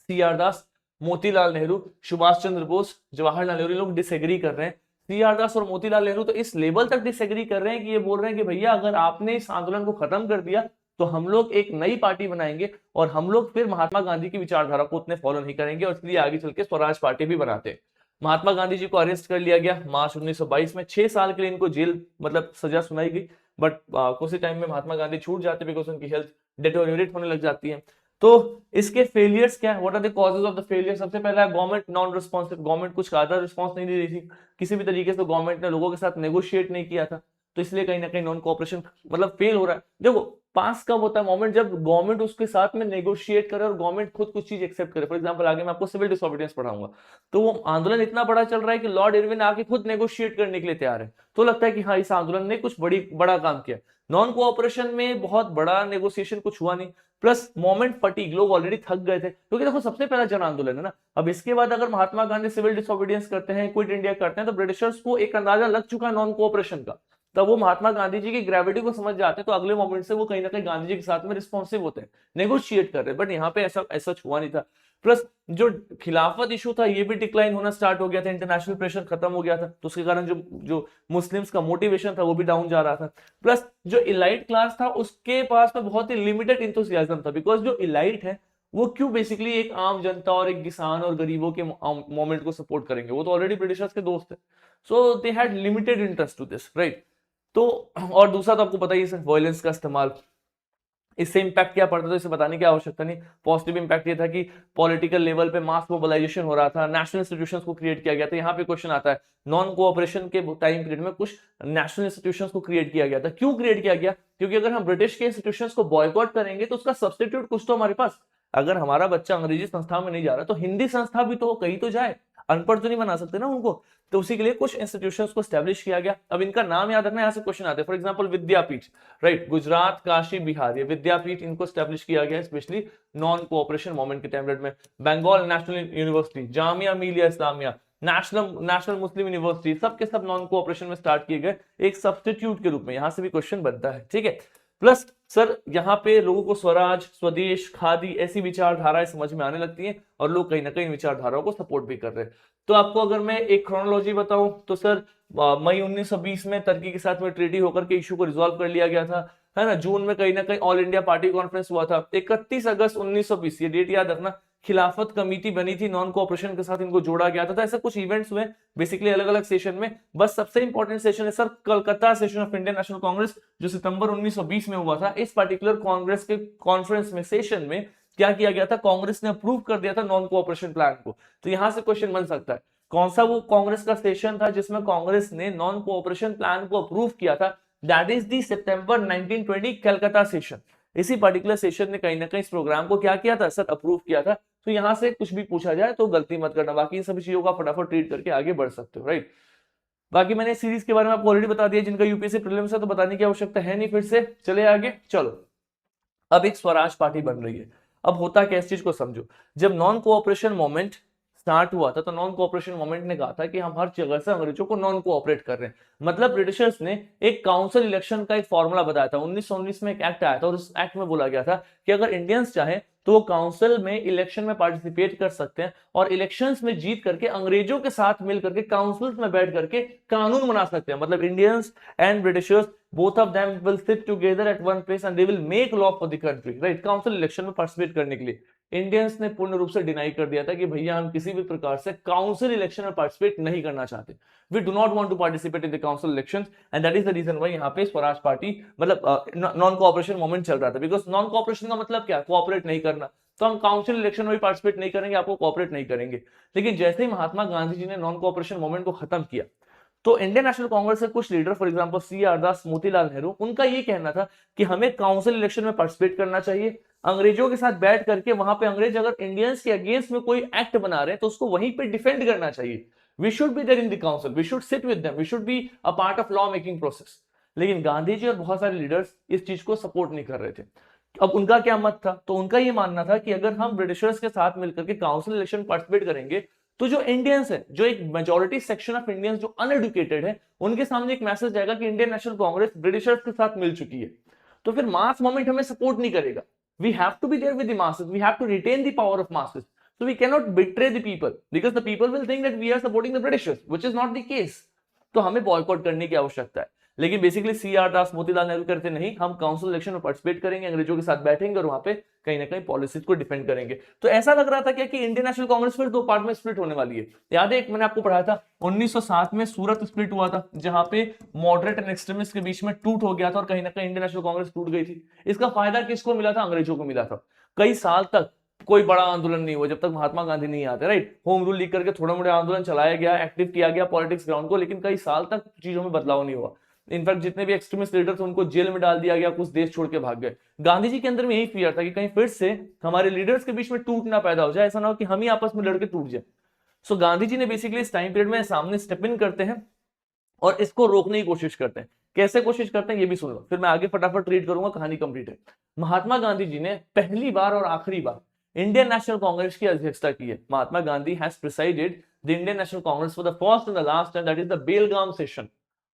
सीआर दास, मोतीलाल नेहरू, सुभाष चंद्र बोस, जवाहरलाल नेहरू, लोग डिसएग्री कर रहे हैं। सीआर दास और मोतीलाल नेहरू तो इस लेवल तक डिसएग्री कर रहे हैं कि ये बोल रहे हैं कि भैया अगर आपने इस आंदोलन को खत्म कर दिया तो हम लोग एक नई पार्टी बनाएंगे और हम लोग फिर महात्मा गांधी की विचारधारा को उतने फॉलो नहीं करेंगे, और इसलिए आगे चल के स्वराज पार्टी भी बनाते हैं। महात्मा गांधी जी को अरेस्ट कर लिया गया मार्च 1922 में। 6 साल के लिए इनको जेल मतलब सजा सुनाई गई। बट कुछ ही टाइम में महात्मा गांधी छूट जाते बिकॉज उनकी हेल्थ डिटोरिएट होने लग जाती है। तो इसके फेलियर्स क्या है, what are the causes of the failure? सबसे पहला है गवर्नमेंट नॉन रिस्पॉन्सिव। गवर्नमेंट कुछ ज्यादा रिस्पॉन्स नहीं दे रही थी किसी भी तरीके से, गवर्नमेंट ने लोगों के साथ नेगोशिएट नहीं किया था, तो इसलिए कहीं ना कहीं नॉन कोऑपरेशन मतलब फेल हो रहा है। देखो पास कब होता है मोमेंट, जब गवर्नमेंट उसके साथ में नेगोशिएट करे और गवर्नमेंट खुद कुछ चीज एक्सेप्ट करे। फॉर एग्जांपल आगे मैं आपको सिविल डिसोबीडियंस पढ़ाऊंगा, तो वो आंदोलन इतना बड़ा चल रहा है कि लॉर्ड इरविन आके खुद नेगोशिएट करने के लिए तैयार है, तो लगता है कि हाँ इस आंदोलन ने कुछ बड़ा काम किया। नॉन कोऑपरेशन में बहुत बड़ा नेगोशिएशन कुछ हुआ नहीं। प्लस मोमेंट फटीग, लोग ऑलरेडी थक गए थे, क्योंकि देखो सबसे पहला जन आंदोलन है ना। अब इसके बाद अगर महात्मा गांधी सिविल डिसोबीडियंस करते हैं, क्विट इंडिया करते हैं, तो ब्रिटिशर्स को एक अंदाजा लग चुका है नॉन कोऑपरेशन का। तब वो महात्मा गांधी जी की ग्रेविटी को समझ जाते हैं, तो अगले मोमेंट से वो कहीं ना कहीं गांधी जी के साथ में रिस्पॉन्सिव होते हैं, नेगोशिएट कर रहे हैं। बट यहाँ पे ऐसा हुआ नहीं था। प्लस जो खिलाफत इशू था ये भी डिक्लाइन होना स्टार्ट हो गया था, इंटरनेशनल प्रेशर खत्म हो गया था, तो उसके कारण जो मुस्लिम्स का मोटिवेशन था वो भी डाउन जा रहा था। प्लस जो इलाइट क्लास था उसके पास में बहुत ही लिमिटेड इंथुसियाज्म था, बिकॉज जो इलाइट है वो क्यों बेसिकली एक आम जनता और एक किसान और गरीबों के मोमेंट को सपोर्ट करेंगे, वो तो ऑलरेडी ब्रिटिशर्स के दोस्त है। So they had limited interest to this, right. तो और दूसरा तो आपको पता ही है वायलेंस का इस्तेमाल, इससे इंपैक्ट क्या पड़ता था इसे बताने की आवश्यकता नहीं। पॉजिटिव इंपैक्ट ये था कि पॉलिटिकल लेवल पे मास मोबिलाइजेशन हो रहा था, नेशनल इंस्टीट्यूशंस को क्रिएट किया गया था। यहाँ पे क्वेश्चन आता है नॉन कोऑपरेशन के टाइम पीरियड में कुछ नेशनल इंस्टीट्यूशंस को क्रिएट किया गया था। क्यों क्रिएट किया गया? क्योंकि अगर हम ब्रिटिश के इंस्टीट्यूशंस को बॉयकॉट करेंगे तो उसका सब्स्टिट्यूट कुछ तो हमारे पास, अगर हमारा बच्चा अंग्रेजी संस्था में नहीं जा रहा तो हिंदी संस्था भी तो कहीं तो जाए, अनपढ़ तो नहीं बना सकते ना उनको। तो उसी के लिए कुछ इंस्टीट्यूशंस को स्टैब्लिश किया गया। अब इनका नाम याद रखना, यहाँ से क्वेश्चन आते हैं। For example Vidyapeeth, right, Gujarat, Kashi, Bihar, ये विद्यापीठ इनको स्टैब्लिश किया गया स्पेशली नॉन कोऑपरेशन मोमेंट के टाइम में। Bengal national university, Jamia Millia Islamia, national मुस्लिम यूनिवर्सिटी, सब के सब नॉन कोऑपरेशन में स्टार्ट किए गए एक सब्स्टिट्यूट के रूप में। यहां से भी क्वेश्चन बनता है, ठीक है। प्लस सर यहाँ पे लोगों को स्वराज, स्वदेश, खादी ऐसी विचारधाराएं समझ में आने लगती हैं और लोग कहीं ना कहीं विचारधाराओं को सपोर्ट भी कर रहे हैं। तो आपको अगर मैं एक क्रोनोलॉजी बताऊं तो सर मई 1920 में तुर्की के साथ में ट्रीटी होकर के इशू को रिजॉल्व कर लिया गया था, है ना। जून में कहीं ना कहीं ऑल इंडिया पार्टी कॉन्फ्रेंस हुआ था। 31 अगस्त 1920, ये डेट याद रखना, खिलाफत कमेटी बनी थी, नॉन कोऑपरेशन के साथ इनको जोड़ा गया था। तो ऐसे कुछ इवेंट्स हुए बेसिकली अलग अलग सेशन में। बस सबसे इंपॉर्टेंट सेशन है sir Calcutta session of Indian National Congress, जो सितंबर 1920 में हुआ था। इस पर्टिकुलर कांग्रेस के कॉन्फ्रेंस में, सेशन में क्या किया गया था, कांग्रेस ने अप्रूव कर दिया था नॉन कोऑपरेशन प्लान को। तो यहां से क्वेश्चन बन सकता है कौन सा वो कांग्रेस का सेशन था जिसमें कांग्रेस ने नॉन कोऑपरेशन प्लान को अप्रूव किया था? That is the September 1920 Calcutta session. इसी पर्टिकुलर सेशन ने कहीं ना कहीं इस प्रोग्राम को क्या किया था सर, अप्रूव किया था। तो यहां से कुछ भी पूछा जाए तो गलती मत करना, बाकी इन सभी चीजों का फटाफट ट्रीट करके आगे बढ़ सकते हो, राइट। बाकी मैंने सीरीज के बारे में आपको ऑलरेडी बता दिया, जिनका यूपीएससी प्रीलिम्स है तो बताने की आवश्यकता है नहीं। फिर से चले आगे, चलो। अब एक स्वराज पार्टी बन रही है। अब होता क्या, इस चीज को समझो। जब नॉन कोऑपरेशन मोमेंट स्टार्ट हुआ था तो नॉन कोऑपरेशन मोमेंट ने कहा था कि हम हर जगह से अंग्रेजों को नॉन कोऑपरेट कर रहे हैं। मतलब ब्रिटिशर्स ने एक काउंसिल इलेक्शन का एक फॉर्मूला बताया था। 1919 में एक एक्ट आया था और उस एक्ट में बोला गया था कि अगर इंडियंस चाहे तो वो काउंसिल में इलेक्शन में पार्टिसिपेट कर सकते हैं और इलेक्शंस में जीत करके अंग्रेजों के साथ मिल करके काउंसिल्स में बैठ करके कानून बना सकते हैं। मतलब Indians and Britishers both of them will sit together at one place and they will make law for the country, right, council election में पार्टिसिपेट करने के लिए। इंडियंस ने पूर्ण रूप से डिनाई कर दिया था कि भैया हम किसी भी प्रकार से काउंसिल इलेक्शन में पार्टिसिपेट नहीं करना चाहते, we do not want to participate in the council elections, and that is the reason why यहाँ पे स्वराज पार्टी मतलब नॉन कोऑपरेशन मूवमेंट चल रहा था। बिकॉज नॉन कोऑपरेशन का मतलब क्या, कोऑपरेट नहीं करना, तो हम काउंसिल इलेक्शन में भी पार्टिसिपेट नहीं करेंगे, आपको कोऑपरेट नहीं करेंगे। लेकिन जैसे ही महात्मा गांधी जी ने नॉन कोऑपरेशन मूवमेंट को खत्म किया, तो इंडियन नेशनल कांग्रेस के कुछ leader, for example C R Das, Motilal Nehru, उनका ये कहना था कि हमें काउंसिल इलेक्शन में पार्टिसिपेट करना चाहिए, अंग्रेजों के साथ बैठ करके वहां पे अंग्रेज अगर इंडियंस के अगेंस्ट में कोई एक्ट बना रहे हैं तो उसको वहीं पे डिफेंड करना चाहिए। We should be there in the council, we should sit with them, we should be a part of law making process. लेकिन गांधी जी और बहुत सारे लीडर्स इस चीज को सपोर्ट नहीं कर रहे थे। अब उनका क्या मत था, तो उनका ये मानना था कि अगर हम ब्रिटिशर्स के साथ मिलकर के काउंसिल इलेक्शन पार्टिसिपेट करेंगे तो जो इंडियंस है, जो एक मेजोरिटी सेक्शन ऑफ इंडियंस जो अनएडुकेटेड है, उनके सामने एक मैसेज जाएगा कि इंडियन नेशनल कांग्रेस ब्रिटिशर्स के साथ मिल चुकी है, तो फिर मास मूवमेंट हमें सपोर्ट नहीं करेगा। We have to be there with the masses, we have to retain the power of masses, so we cannot betray the people because the people will think that we are supporting the Britishers, which is not the case। तो हमें बॉयकॉट करने की आवश्यकता है। लेकिन बेसिकली सी आर दास, मोतीलाल नेहरू करते नहीं, हम काउंसिल इलेक्शन में पार्टिसिपेट करेंगे, अंग्रेजों के साथ बैठेंगे और वहां पे कहीं ना कहीं पॉलिसीज को डिफेंड करेंगे। तो ऐसा लग रहा था क्या कि इंडियन नेशनल कांग्रेस फिर दो पार्ट में स्प्लिट होने वाली है। याद है, एक मैंने आपको पढ़ाया था 1907 में सूरत स्प्लिट हुआ था, जहां पे मॉडरेट एंड एक्सट्रीमिस्ट के बीच में टूट हो गया था और कहीं ना कहीं इंडियन नेशनल कांग्रेस टूट गई थी। इसका फायदा किसको मिला था, अंग्रेजों को मिला था। कई साल तक कोई बड़ा आंदोलन नहीं हुआ जब तक महात्मा गांधी नहीं आते, राइट। होम रूल लीक करके थोड़ा मोड़ा आंदोलन चलाया गया, एक्टिव किया गया पॉलिटिक्स ग्राउंड को, लेकिन कई साल तक चीजों में बदलाव नहीं हुआ। इनफैक्ट जितने भी एक्सट्रीमिस्ट लीडर थे उनको जेल में डाल दिया गया, कुछ देश छोड़ के भाग गए। गांधी जी के अंदर में यही फियर था कि कहीं फिर से हमारे लीडर्स के बीच में टूट ना पैदा हो जाए, ऐसा ना हो कि हम ही आपस में लड़के टूट जाए। सो गांधी जी ने बेसिकली इस टाइम पीरियड में सामने स्टेप इन करते हैं और इसको रोकने की कोशिश करते हैं। कैसे कोशिश करते हैं ये भी सुन लो, फिर मैं आगे फटाफट रीड करूंगा, कहानी कंप्लीट है। महात्मा गांधी जी ने पहली बार और आखिरी बार इंडियन नेशनल कांग्रेस की अध्यक्षता की है। Mahatma Gandhi has presided the Indian National Congress for the first and the last time, that is the Belgaum session.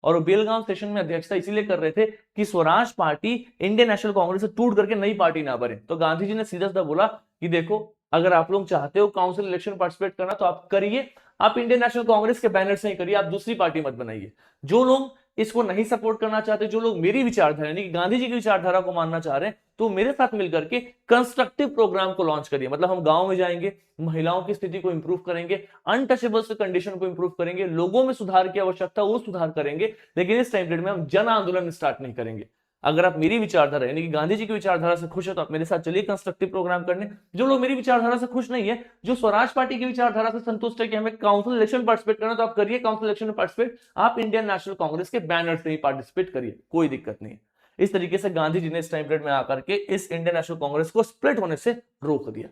और वो बेलगाम सेशन में अध्यक्षता इसीलिए कर रहे थे कि Swaraj party Indian National Congress से टूट करके नई पार्टी ना बने। तो गांधी जी ने सीधा सीधा बोला कि देखो, अगर आप लोग चाहते हो काउंसिल इलेक्शन पार्टिसिपेट करना तो आप करिए, आप इंडियन नेशनल कांग्रेस के बैनर से ही करिए, आप दूसरी पार्टी मत बनाइए। जो लोग इसको नहीं सपोर्ट करना चाहते, जो लोग मेरी विचारधारा यानी कि गांधी जी की विचारधारा को मानना चाह रहे हैं, तो मेरे साथ मिलकर के कंस्ट्रक्टिव प्रोग्राम को लॉन्च करिए। मतलब हम गांव में जाएंगे, महिलाओं की स्थिति को इंप्रूव करेंगे, अनटचेबल्स की कंडीशन को इंप्रूव करेंगे, लोगों में सुधार की आवश्यकता वो सुधार करेंगे। लेकिन इस टाइम पीरियड में हम जन आंदोलन स्टार्ट नहीं करेंगे। अगर आप मेरी विचारधारा यानी कि गांधी जी की विचारधारा से खुश है तो आप मेरे साथ चलिए कंस्ट्रक्टिव प्रोग्राम करने। जो लोग मेरी विचारधारा से खुश नहीं है, जो स्वराज पार्टी की विचारधारा से संतुष्ट है कि हमें काउंसिल इलेक्शन पार्टिसिपेट करना, तो आप करिए काउंसिल इलेक्शन में पार्टिसिपेट, आप इंडियन नेशनल कांग्रेस के बैनर से ही पार्टिसिपेट करिए, कोई दिक्कत नहीं है। इस तरीके से गांधी जी ने इस टाइम पीरियड में आकर के इस इंडियन नेशनल कांग्रेस को स्प्लिट होने से रोक दिया।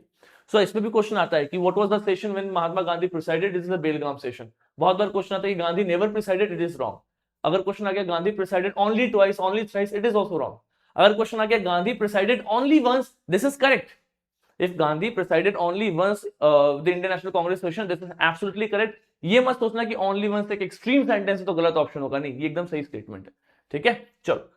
सो इसमें भी क्वेश्चन आता है कि what was the session when Mahatma Gandhi presided, it is the Belgaum session. बहुत बार क्वेश्चन आता है कि Gandhi never presided, it is wrong. अगर क्वेश्चन आ गया Gandhi presided only twice, only thrice, it is also wrong. अगर क्वेश्चन आ गया Gandhi presided only once, this is correct. If Gandhi presided only once the Indian National Congress session, this is absolutely correct. ये मत सोचना कि ओनली वंस एक एक्सट्रीम सेंटेंस है तो गलत ऑप्शन होगा, नहीं, ये एकदम सही स्टेटमेंट है। ठीक है, चलो,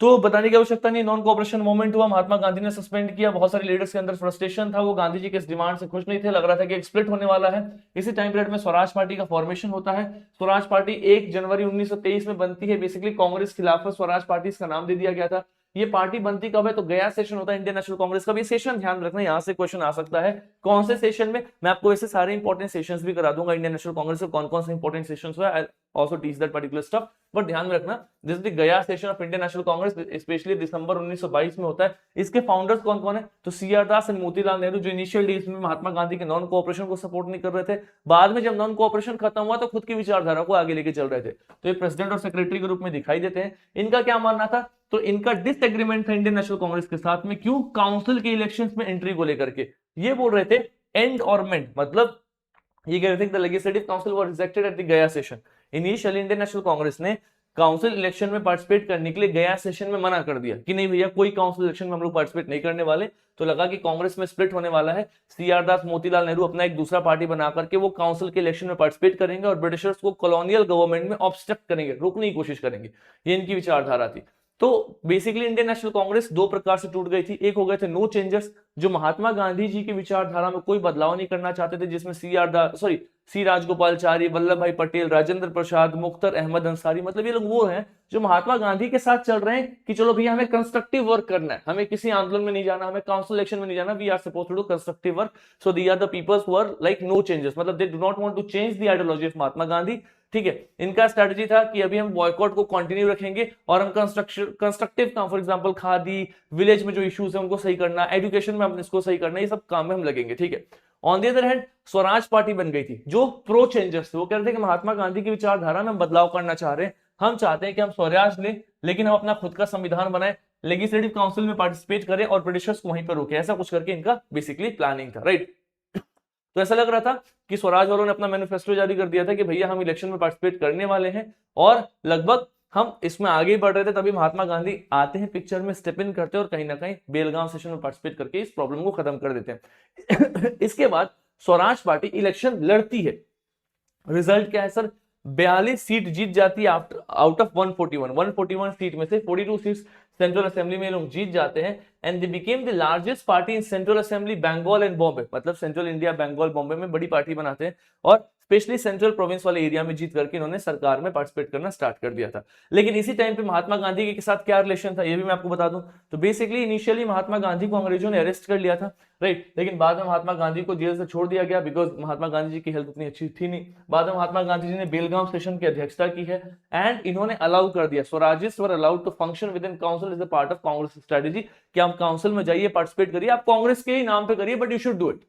तो बताने की आवश्यकता नहीं। नॉन कोऑपरेशन मूवमेंट हुआ, महात्मा गांधी ने सस्पेंड किया, बहुत सारे लीडर्स के अंदर फ्रस्ट्रेशन था, वो गांधी जी के इस डिमांड से खुश नहीं थे, लग रहा था कि एक स्प्लिट होने वाला है। इसी टाइम पीरियड में स्वराज पार्टी का फॉर्मेशन होता है। स्वराज पार्टी 1 जनवरी 1923 में बनती है। बेसिकली कांग्रेस खिलाफ स्वराज पार्टी इसका नाम दे दिया गया था। ये पार्टी बनती कब है, तो गया सेशन होता है इंडियन नेशनल कांग्रेस का। भी सेशन ध्यान रखना, यहां से क्वेश्चन आ सकता है, कौन से सेशन में। मैं आपको ऐसे सारे इंपॉर्टेंट सेशंस भी करा दूंगा इंडियन नेशनल कांग्रेस के, कौन कौन से इंपॉर्टेंट सेशंस हुआ, I also teach that particular stuff. But ध्यान में रखना, this is the Gaya session of Indian National Congress, specially December 1922 में होता है। इसके फाउंडर्स कौन कौन है, तो C R Das and Motilal Nehru, जो इनिशियल डेज में महात्मा गांधी के नॉन कोऑपरेशन को सपोर्ट नहीं कर रहे थे। बाद में जब नॉन कोऑपरेशन खत्म हुआ तो खुद की विचारधारा को आगे लेके चल रहे थे। तो ये प्रेसिडेंट और सेक्रेटरी के रूप में दिखाई देते हैं। इनका क्या मानना था, तो इनका डिसएग्रीमेंट था इंडियन नेशनल कांग्रेस के साथ में। क्यों, काउंसिल के इलेक्शंस में एंट्री को लेकर के। ये बोल रहे थे एंड और मेंट, मतलब ये कह रहे थे the legislative council was rejected at the Gaya session. Initially Indian National Congress ने काउंसिल इलेक्शन में पार्टिसिपेट करने के लिए गया सेशन में मना कर दिया कि नहीं भैया, कोई काउंसिल इलेक्शन में हम लोग पार्टिसिपेट नहीं करने वाले। तो लगा कि कांग्रेस में स्प्लिट होने वाला है। सी आर दास, मोतीलाल नेहरू अपना एक दूसरा पार्टी बना करके वो काउंसिल के इलेक्शन में पार्टिसिपेट करेंगे और ब्रिटिशर्स को कॉलोनियल गवर्नमेंट में ऑब्स्ट्रक्ट करेंगे, रोकने की कोशिश करेंगे। ये इनकी विचारधारा थी। तो बेसिकली इंडियन नेशनल कांग्रेस दो प्रकार से टूट गई थी। एक हो गए थे नो चेंजर्स, जो महात्मा गांधी जी की विचारधारा में कोई बदलाव नहीं करना चाहते थे, जिसमें सी राजगोपालचारी, वल्लभ भाई पटेल, राजेंद्र प्रसाद, मुख्तार अहमद अंसारी, मतलब ये लोग वो हैं जो महात्मा गांधी के साथ चल रहे हैं कि चलो भैया हमें कंस्ट्रक्टिव वर्क करना है, हमें किसी आंदोलन में नहीं जाना, हमें काउंसिल इलेक्शन में नहीं जाना, we are suppose to do constructive work. So the are the peoples who are like no changes, मतलब they do not want to change the ideology of Mahatma Gandhi. ठीक है, इनका स्ट्रेटजी था कि अभी हम बॉयकॉट को कंटिन्यू रखेंगे और हम कंस्ट्रक्टिव काम, फॉर एग्जांपल खादी, विलेज में जो इश्यूज है उनको सही करना, एजुकेशन में हम इसको सही करना, ये सब काम में हम लगेंगे। ठीक है, on the other hand Swaraj party बन गई थी जो प्रो चेंजर्स थे। वो कह रहे थे कि महात्मा गांधी की विचारधारा में हम बदलाव करना चाह रहे हैं, हम चाहते हैं कि हम स्वराज लें लेकिन हम अपना खुद का संविधान बनाए, लेजिस्लेटिव काउंसिल में पार्टिसिपेट करें और ब्रिटिशर्स को वहीं पर रोके, ऐसा कुछ करके इनका बेसिकली प्लानिंग था। राइट, तो ऐसा लग रहा था कि स्वराज वालों ने अपना मैनिफेस्टो जारी कर दिया था कि भैया हम इलेक्शन में पार्टिसिपेट करने वाले हैं, और लगभग हम इसमें आगे बढ़ रहे थे, तभी महात्मा गांधी आते हैं पिक्चर में, स्टेप इन करते हैं और कहीं ना कहीं बेलगांव सेशन में पार्टिसिपेट करके इस प्रॉब्लम को खत्म कर देते हैं। इसके बाद स्वराज पार्टी इलेक्शन लड़ती है। रिजल्ट क्या है सर? 42 सीट जीत जाती है आउट ऑफ 141 सीट में से 42 सीट सेंट्रल असेंबली में लोग जीत जाते हैं, and they became the largest party in central assembly Bengal and Bombay, मतलब सेंट्रल इंडिया, बंगाल, बॉम्बे में बड़ी पार्टी बनाते हैं और स्पेशली सेंट्रल प्रोविंस वाले एरिया में जीत करके इन्होंने सरकार में पार्टिसिपेट करना स्टार्ट कर दिया था। लेकिन इसी टाइम पे महात्मा गांधी के साथ क्या रिलेशन था ये भी मैं आपको बता दूं। तो बेसिकली इनिशियली महात्मा गांधी को अंग्रेजों ने अरेस्ट कर लिया था, राइट, लेकिन बाद में महात्मा गांधी को जेल से छोड़ दिया गया बिकॉज महात्मा गांधी जी की हेल्थ उतनी अच्छी थी नहीं। बाद में महात्मा गांधी जी ने बेलगांव सेशन की अध्यक्षता की है एंड इन्होंने अलाउ कर दिया, Swarajist were allowed to function with in council is a part of Congress strategy, कि आप काउंसिल में जाइए, पार्टिसिपेट करिए, आप कांग्रेस के ही नाम पे करिए but you should do it.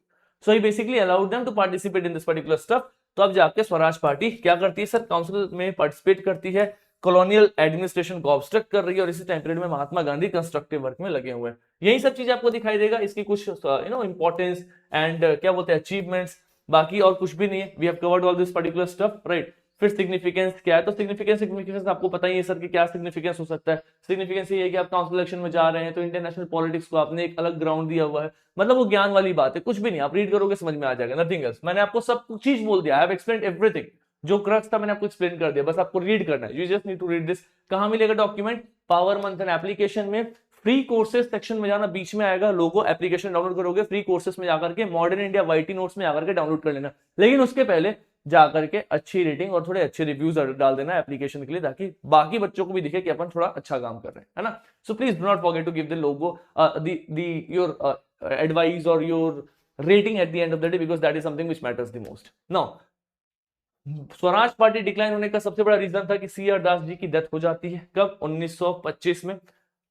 So he basically allowed them to participate in this particular stuff. तो अब जाके स्वराज पार्टी क्या करती है सर? काउंसिल में पार्टिसिपेट करती है, कॉलोनियल एडमिनिस्ट्रेशन को ऑब्स्ट्रक्ट कर रही है, और इसी टाइम पीरियड में महात्मा गांधी कंस्ट्रक्टिव वर्क में लगे हुए हैं। यही सब चीजें आपको दिखाई देगा, इसकी कुछ इंपॉर्टेंस एंड क्या बोलते हैं अचीवमेंट्स, बाकी और कुछ भी नहीं है। We have covered all this particular stuff, right. फिर सिग्निफिकेंस क्या है? तो सिग्निफिकेंस आपको पता ही है सर कि क्या सिग्निफिकेंस हो सकता है। सिग्निफिकेंस ये है कि आप काउंसिल इलेक्शन में जा रहे हैं तो इंटरनेशनल पॉलिटिक्स को आपने एक अलग ग्राउंड दिया हुआ है, मतलब वो ज्ञान वाली बात है, कुछ भी नहीं, आप रीड करोगे समझ में आ जाएगा, नथिंग एल्स। मैंने आपको सब कुछ चीज बोल दिया, आई हैव एक्सप्लेन्ड एवरीथिंग, जो क्रक्स था मैंने आपको एक्सप्लेन कर दिया, बस आपको रीड करना है, you just need to read this. कहां मिलेगा डॉक्यूमेंट? पावर मंथन एप्लीकेशन में फ्री कोर्सेज सेक्शन में जाना, बीच में आएगा लोगो, एप्लीकेशन डाउनलोड करोगे, फ्री कोर्सेज में जाकर के मॉडर्न इंडिया वाईटी नोट्स में जाकर के डाउनलोड कर लेना। लेकिन उसके पहले जाकर के अच्छी रेटिंग और थोड़े अच्छे रिव्यूज डाल देना एप्लीकेशन के लिए, ताकि बाकी बच्चों को भी दिखे कि अपन थोड़ा अच्छा काम कर रहे हैं, है ना। So please do not forget to give the logo your advice or your rating at the end of the day, because that is something which matters the most. Now, Swaraj party decline होने का सबसे बड़ा रीजन था कि सी आर दास जी की डेथ हो जाती है। कब? 1925 में।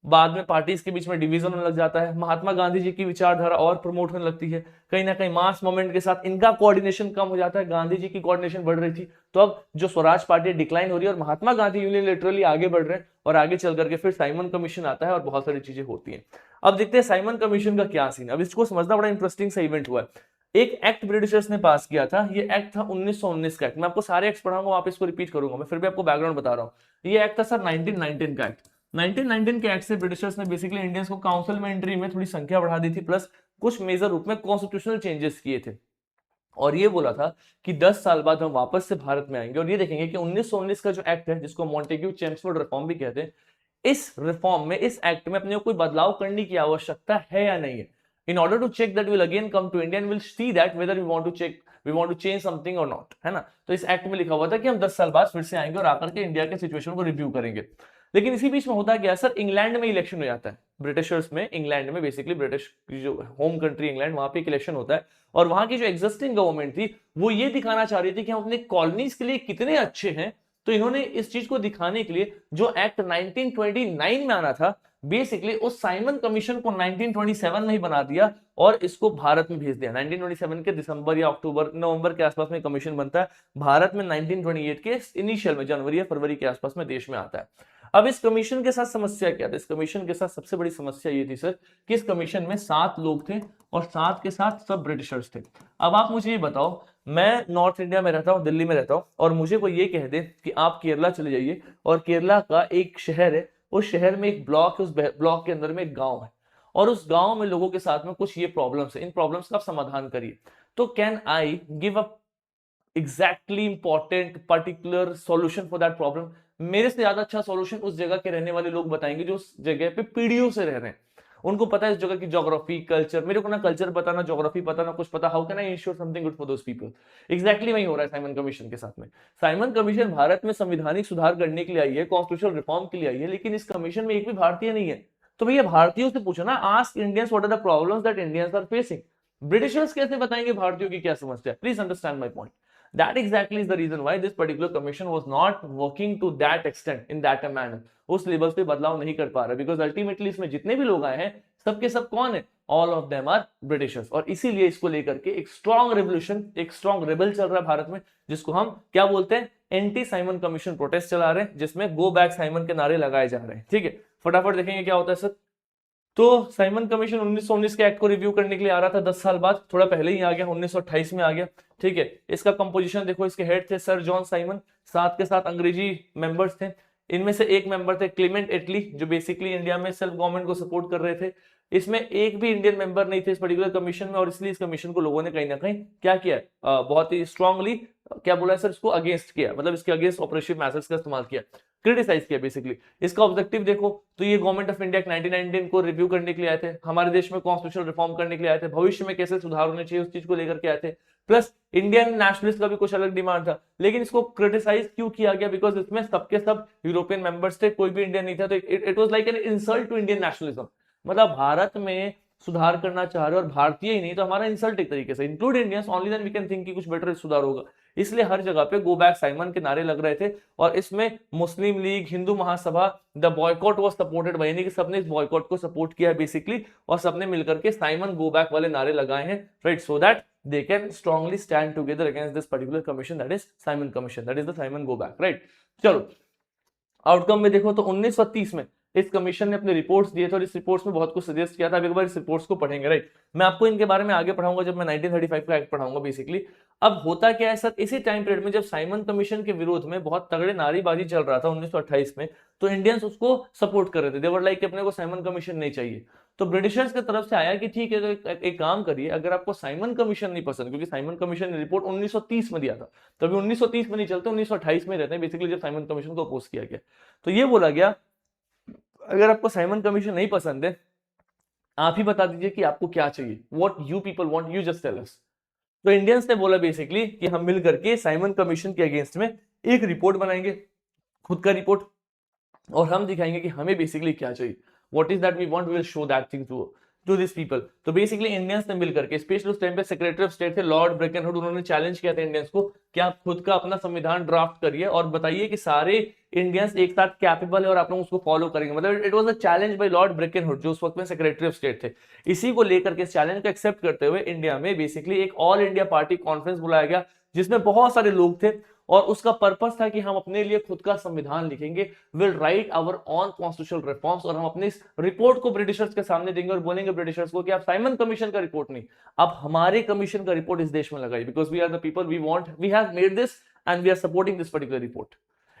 बाद में पार्टीज के बीच में डिवीजन होने लग जाता है, महात्मा गांधी जी की विचारधारा और प्रमोट होने लगती है, कहीं ना कहीं मास मूवमेंट के साथ इनका कोऑर्डिनेशन कम हो जाता है, गांधी जी की कोऑर्डिनेशन बढ़ रही थी। तो अब जो स्वराज पार्टी डिक्लाइन हो रही है और महात्मा गांधी यूनिलैटरली आगे बढ़ रहे हैं, और आगे चल करके फिर साइमन कमीशन आता है और बहुत सारी चीजें होती हैं। अब देखते हैं साइमन कमीशन का क्या सीन। अब इसको समझना बड़ा इंटरेस्टिंग सा इवेंट हुआ है। एक एक्ट ब्रिटिशर्स ने पास किया था, ये एक्ट था 1919 का एक्ट। मैं आपको सारे एक्ट पढ़ाऊंगा, वापस इसको रिपीट करूंगा, मैं फिर भी आपको बैकग्राउंड बता रहा हूँ। ये एक्ट था सर 1919 का एक्ट। 1919 के एक्ट से ब्रिटिशर्स ने बेसिकली इंडियंस को काउंसिल में एंट्री में थोड़ी संख्या बढ़ा दी थी, प्लस कुछ मेजर रूप में कॉन्स्टिट्यूशनल चेंजेस किए थे, और ये बोला था कि 10 साल बाद हम वापस से भारत में आएंगे और ये देखेंगे कि 1919 का जो एक्ट है, जिसको मॉन्टेग्यू चेम्सफोर्ड रिफॉर्म भी कहते हैं, इस रिफॉर्म में, इस एक्ट में अपने को कोई बदलाव करने की आवश्यकता है या नहीं है। In order to check that, we'll again come to India and we'll see that whether we want to change something or not, है ना। तो इस एक्ट में लिखा हुआ था कि हम 10 साल बाद फिर से आएंगे और आकर के इंडिया के सिचुएशन को रिव्यू करेंगे। लेकिन इसी बीच में होता क्या सर, इंग्लैंड में इलेक्शन हो जाता है। ब्रिटिशर्स में, इंग्लैंड में, बेसिकली ब्रिटिश की जो होम कंट्री इंग्लैंड, वहां पे एक इलेक्शन होता है, और वहां की जो एग्जिस्टिंग गवर्नमेंट थी वो ये दिखाना चाह रही थी कि हम अपने कॉलोनीज के लिए कितने अच्छे हैं। तो इन्होंने इस चीज को दिखाने के लिए जो एक्ट 1929 में आना था, बेसिकली उस साइमन कमीशन को 1927 में ही बना दिया और इसको भारत में भेज दिया। 1927 के दिसंबर या अक्टूबर नवंबर के आसपास में कमीशन बनता है। भारत में 1928 के इनिशियल में, जनवरी या फरवरी के आसपास में देश में आता है। अब इस कमीशन के साथ समस्या क्या था? इस कमीशन के साथ सबसे बड़ी समस्या ये थी सर कि इस कमीशन में 7 लोग थे और 7 के साथ सब ब्रिटिशर्स थे। अब आप मुझे ये बताओ, मैं नॉर्थ इंडिया में रहता हूँ, दिल्ली में रहता हूँ, और मुझे कोई ये कह दे कि आप केरला चले जाइए और केरला का एक शहर है, उस शहर में एक ब्लॉक है, उस ब्लॉक के अंदर में एक गांव है, और उस गांव में लोगों के साथ में कुछ ये प्रॉब्लम्स है, इन प्रॉब्लम्स का आप समाधान करिए। तो can I give a exactly important particular solution for that problem? मेरे से ज्यादा अच्छा सॉल्यूशन उस जगह के रहने वाले लोग बताएंगे जो उस जगह पे पीढ़ियों से रह रहे हैं, उनको पता है इस जगह की ज्योग्राफी कल्चर। मेरे को ना कल्चर पता ना ज्योग्राफी पता ना कुछ पता, how can I ensure something good for those people. Exactly वही हो रहा है साइमन कमीशन के साथ में। साइमन कमीशन भारत में संवैधानिक सुधार करने के लिए आई है, कॉन्स्टिट्यूशनल रिफॉर्म के लिए आई है, लेकिन इस कमीशन में एक भी भारतीय नहीं है। तो भैया भारतीयों से पूछो ना, ask Indians what are the problems that Indians are facing. Britishers कैसे बताएंगे भारतीयों की क्या समस्या है? Please understand my point. That exactly is the reason why this particular commission was not working to that extent in that a manner. उस लेवल पे बदलाव नहीं कर पा रहा, बिकॉज अल्टीमेटली इसमें जितने भी लोग आए हैं सबके सब कौन है? All of them are britishers. और इसीलिए इसको लेकर के एक स्ट्रॉन्ग रेवोल्यूशन, एक स्ट्रॉन्ग रेबल चल रहा है भारत में, जिसको हम क्या बोलते हैं? एंटी साइमन कमीशन प्रोटेस्ट चला रहे हैं, जिसमें गो बैक साइमन के नारे लगाए जा रहे हैं। ठीक है, फटाफट देखेंगे क्या होता है सर। तो साइमन कमीशन 1919 के एक्ट को रिव्यू करने के लिए आ रहा था 10 साल बाद, थोड़ा पहले ही आ गया, 1928 में आ गया। ठीक है, इसका कंपोजिशन देखो, इसके हेड थे सर जॉन साइमन, साथ के साथ अंग्रेजी मेंबर्स थे। इनमें से एक मेंबर थे क्लेमेंट एटली, जो बेसिकली इंडिया में सेल्फ गवर्नमेंट को सपोर्ट कर रहे थे। इसमें एक भी इंडियन मेंबर नहीं थे इस पर्टिकुलर कमीशन में, और इसलिए इस कमीशन को लोगों ने कहीं ना कहीं क्या किया, बहुत ही स्ट्रांगली क्या बोला है सर, इसको अगेंस्ट किया, मतलब इसके अगेंस्ट ऑपरेशन मेथड्स का इस्तेमाल किया, क्रिटिसाइज किया बेसिकली। इसका ऑब्जेक्टिव देखो तो ये गवर्नमेंट ऑफ इंडिया 1919 को रिव्यू करने के लिए आए थे, हमारे देश में कॉन्स्टिट्यूशनल रिफॉर्म करने के लिए आए थे, भविष्य में कैसे सुधार होने चाहिए उस चीज को लेकर के आए थे। प्लस इंडियन नेशनलिस्ट का भी कुछ अलग डिमांड था, लेकिन इसको क्रिटिसाइज क्यों किया गया? बिकॉज इसमें सबके सब यूरोपियन मेंबर्स थे, कोई भी इंडियन नहीं था, तो it was like an insult to Indian nationalism. मतलब भारत में सुधार करना चाह रहे हो और भारतीय ही नहीं तो हमारा इंसल्ट एक तरीके से, include Indians only then we can think कि कुछ बेटर सुधार होगा। इसलिए हर जगह पे गो बैक साइमन के नारे लग रहे थे, और इसमें Muslim League, Hindu Mahasabha, the boycott was supported by, यानी कि सबने इस बॉयकॉट को सपोर्ट किया बेसिकली, और सबने मिलकर के साइमन गो बैक वाले नारे लगाए हैं, right, so that they can strongly stand together against this particular commission, that is Simon commission, that is the Simon go back, right. चलो आउटकम में देखो तो 1930 में इस कमीशन ने अपने रिपोर्ट्स दिए थे, और इस रिपोर्ट्स में बहुत कुछ सजेस्ट किया था। अब एक बार इस रिपोर्ट्स को पढ़ेंगे, राइट। मैं आपको इनके बारे में आगे पढ़ाऊंगा जब मैं 1935 का एक्ट पढ़ाऊंगा बेसिकली। अब होता क्या है सर, इसी टाइम पीरियड में जब साइमन कमीशन के विरोध में बहुत तगड़े नारेबाजी चल रहा था 1928 में, तो इंडियंस उसको सपोर्ट कर रहे थे, दे वर लाइक अपने को साइमन कमीशन नहीं चाहिए। तो ब्रिटिशर्स की तरफ से आया कि ठीक है, तो एक काम करिए, अगर आपको साइमन कमीशन नहीं पसंद, क्योंकि साइमन कमीशन ने रिपोर्ट 1930 में दिया था, तो अभी 1930 में नहीं चलते, 1928 में रहते हैं बेसिकली, जब साइमन कमीशन को अपोज किया गया। तो ये बोला गया अगर आपको साइमन कमीशन नहीं पसंद है, आप ही बता दीजिए कि आपको क्या चाहिए, what you people want, you just tell us. तो इंडियंस ने बोला बेसिकली कि हम मिल करके साइमन कमीशन के अगेंस्ट में एक रिपोर्ट बनाएंगे, खुद का रिपोर्ट, और हम दिखाएंगे कि हमें बेसिकली क्या चाहिए, what is that we want, we will show that thing to this people. तो बेसिकली इंडियंस ने मिलकर के, स्पेशली उस टाइम पे सेक्रेटरी ऑफ स्टेट थे लॉर्ड ब्रेकनवुड, उन्होंने चैलेंज किया था इंडियंस को कि आप खुद का अपना संविधान ड्राफ्ट करिए और बताइए कि सारे इंडियंस एक साथ कैपेबल है और आप लोग उसको फॉलो करेंगे। मतलब it was a challenge by Lord Birkenhead, जो उस वक्त में सेक्रेटरी ऑफ स्टेट थे। इसी को लेकर के, इस चैलेंज को एक्सेप्ट करते हुए इंडिया में बेसिकली एक ऑल इंडिया पार्टी कॉन्फ्रेंस बुलाया गया, जिसमें बहुत सारे लोग थे, और उसका पर्पस था कि हम अपने लिए खुद का संविधान लिखेंगे, will write our own constitutional reforms, और हम अपने इस रिपोर्ट को ब्रिटिशर्स के सामने देंगे और बोलेंगे ब्रिटिशर्स को कि आप साइमन कमीशन का रिपोर्ट नहीं, आप हमारे कमीशन का रिपोर्ट इस देश में लगाइए, because we are the people, we want, we have made this and we are supporting this particular report.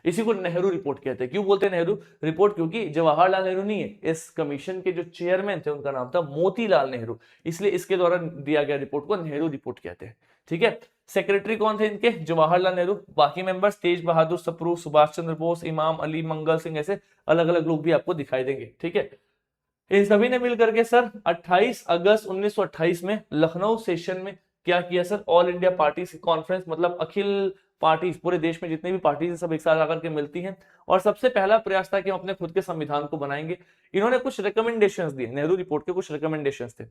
इसी को नेहरू रिपोर्ट कहते हैं। क्यों बोलते हैं नेहरू रिपोर्ट? क्योंकि जवाहरलाल नेहरू नहीं है, इस कमीशन के जो चेयरमैन थे उनका नाम था मोतीलाल नेहरू, इसलिए इसके द्वारा दिया गया रिपोर्ट को नेहरू रिपोर्ट कहते हैं। ठीक है, सेक्रेटरी कौन थे इनके? जवाहरलाल नेहरू। बाकी मेंबर्स तेज बहादुर सप्रू, सुभाष चंद्र बोस, इमाम अली, मंगल सिंह, ऐसे अलग अलग लोग भी आपको दिखाई देंगे। ठीक है, इन सभी ने मिलकर के सर 28 अगस्त 1928 में लखनऊ सेशन में क्या किया sir, all India party conference, मतलब अखिल पार्टीज, पूरे देश में जितने भी पार्टीज सब एक साथ आकर के मिलती हैं, और सबसे पहला प्रयास था कि हम अपने खुद के संविधान को बनाएंगे। इन्होंने कुछ रिकमेंडेशंस दिए, नेहरू रिपोर्ट के कुछ रिकमेंडेशंस थे।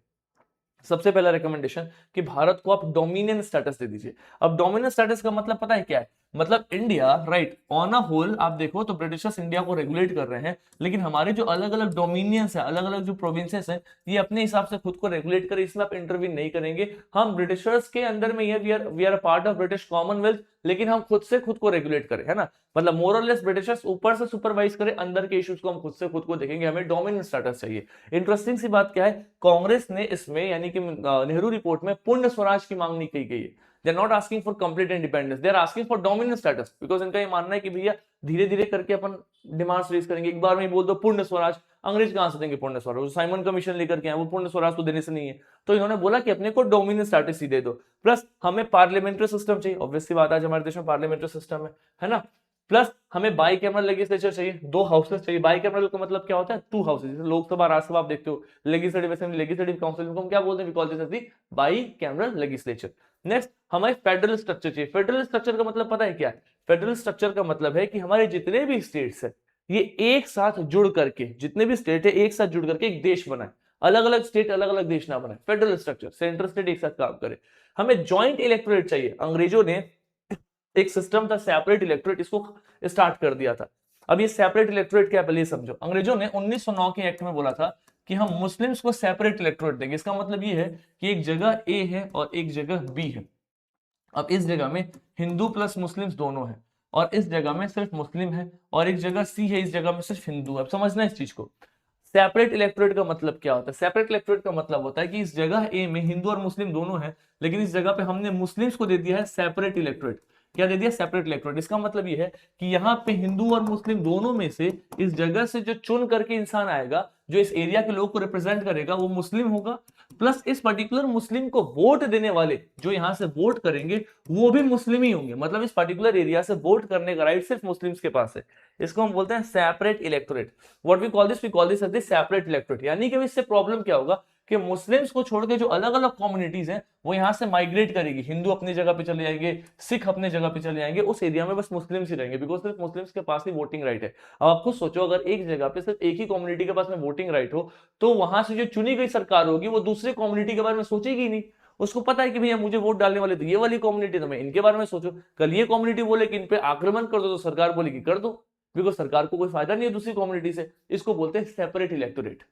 सबसे पहला रिकमेंडेशन कि भारत को आप डोमिनियन स्टेटस दे दीजिए। अब डोमिनियन स्टेटस का मतलब पता है क्या है? मतलब India, right, on a whole आप देखो तो ब्रिटिशर्स इंडिया को रेगुलेट कर रहे हैं, लेकिन हमारे जो अलग अलग डोमिनियंस है, अलग अलग जो प्रोविंसेस हैं, ये अपने हिसाब से खुद को रेगुलेट करें, इसमें आप इंटरवीन नहीं करेंगे। हम ब्रिटिशर्स के अंदर में we are a part of British commonwealth, लेकिन हम खुद से खुद को रेगुलेट करें, है ना। मतलब मोर और लेस ब्रिटिशर्स ऊपर से सुपरवाइज करें, अंदर के इश्यूज को हम खुद से खुद को देखेंगे, हमें डोमिनियन स्टेटस चाहिए। इंटरेस्टिंग सी बात क्या है, कांग्रेस ने इसमें, यानी कि नेहरू रिपोर्ट में पूर्ण स्वराज की मांग नहीं की गई है। They are not asking for complete independence, they are asking for dominion status, because इनका ये मानना है कि भैया धीरे धीरे करके अपन डिमांड्स रेज करेंगे, एक बार में बोल दो पूर्ण स्वराज, अंग्रेज कहां से देंगे पूर्ण स्वराज? साइमन कमीशन लेकर के आए, वो पूर्ण स्वराज तो देने से नहीं है। तो इन्होंने बोला कि अपने को डोमिनियन स्टेटस ही दे दो, प्लस हमें पार्लियामेंट्री सिस्टम चाहिए। ऑब्वियसली बात है, आज हमारे देश में पार्लियामेंट्री सिस्टम है ना। प्लस हमें बाई कैमरल लेजिस्लेचर चाहिए, 2 हाउसेस चाहिए। बाई कैमरल का मतलब क्या होता है? 2 हाउसेस, जैसे लोकसभा राज्यसभा आप देखते हो, लेजिस्लेटिव असेंबली लेजिस्लेटिव काउंसिल को हम क्या बोलते हैं? We call this as the bicameral legislature. Next हमें फेडरल स्ट्रक्चर चाहिए। फेडरल स्ट्रक्चर का मतलब पता है क्या है? फेडरल स्ट्रक्चर का मतलब है कि हमारे जितने भी स्टेट्स है ये एक साथ जुड़ करके, जितने भी स्टेट है एक साथ जुड़ करके एक देश बनाए, अलग अलग स्टेट अलग अलग देश ना बनाए। फेडरल स्ट्रक्चर, सेंट्रल स्टेट एक साथ काम करे। हमें ज्वाइंट इलेक्टोरेट चाहिए। अंग्रेजों ने एक सिस्टम था सेपरेट इलेक्टोरेट, इसको स्टार्ट कर दिया था। अब ये सेपरेट इलेक्टोरेट क्या, पहले समझो। अंग्रेजों ने 1909 के एक्ट में बोला था कि हम मुस्लिम्स को सेपरेट इलेक्टोरेट देंगे। इसका मतलब ये है कि एक जगह ए है और एक जगह बी है। अब इस जगह में हिंदू प्लस मुस्लिम्स दोनों है, और इस जगह में सिर्फ मुस्लिम है, और एक जगह सी है, इस जगह में सिर्फ हिंदू है। अब समझना इस चीज को। सेपरेट इलेक्टोरेट का मतलब क्या होता है? सेपरेट इलेक्टोरेट का मतलब होता है कि इस जगह ए में हिंदू और मुस्लिम दोनों है, लेकिन इस जगह पे हमने मुस्लिम्स को दे दिया है सेपरेट इलेक्टोरेट। क्या दे दिया? Separate electorate. इसका मतलब ये है कि यहाँ पे हिंदू और मुस्लिम दोनों में से इस जगह से जो चुन करके इंसान आएगा, जो इस एरिया के लोग को रिप्रेजेंट करेगा, वो मुस्लिम होगा। प्लस इस पर्टिकुलर मुस्लिम को वोट देने वाले जो यहाँ से वोट करेंगे वो भी मुस्लिम ही होंगे। मतलब इस पर्टिकुलर एरिया से वोट करने का राइट सिर्फ मुस्लिम्स के पास है। इसको हम बोलते हैं separate electorate. What we call this? We call this as the separate electorate. यानी कि इससे प्रॉब्लम क्या होगा कि मुस्लिम्स को छोड़ के जो अलग अलग कम्युनिटीज हैं वो यहां से माइग्रेट करेगी। हिंदू अपनी जगह पे चले जाएंगे, सिख अपने जगह पे चले जाएंगे, उस एरिया में बस मुस्लिम्स ही रहेंगे, बिकॉज सिर्फ मुस्लिम्स के पास ही वोटिंग राइट है। अब आप खुद सोचो, अगर एक जगह पे सिर्फ एक ही कम्युनिटी के पास में वोटिंग राइट हो, तो वहां से जो चुनी गई सरकार होगी वो दूसरे कम्युनिटी के बारे में सोचेगी नहीं। उसको पता है कि भैया मुझे वोट डालने वाले तो ये वाली कम्युनिटी, तो मैं इनके बारे में सोचो। कल ये कम्युनिटी बोले कि इन पे आक्रमण कर दो, तो सरकार बोलेगी कर दो, बिकॉज सरकार को कोई फायदा नहीं है दूसरी कम्युनिटी से। इसको बोलते हैं सेपरेट इलेक्टोरेट।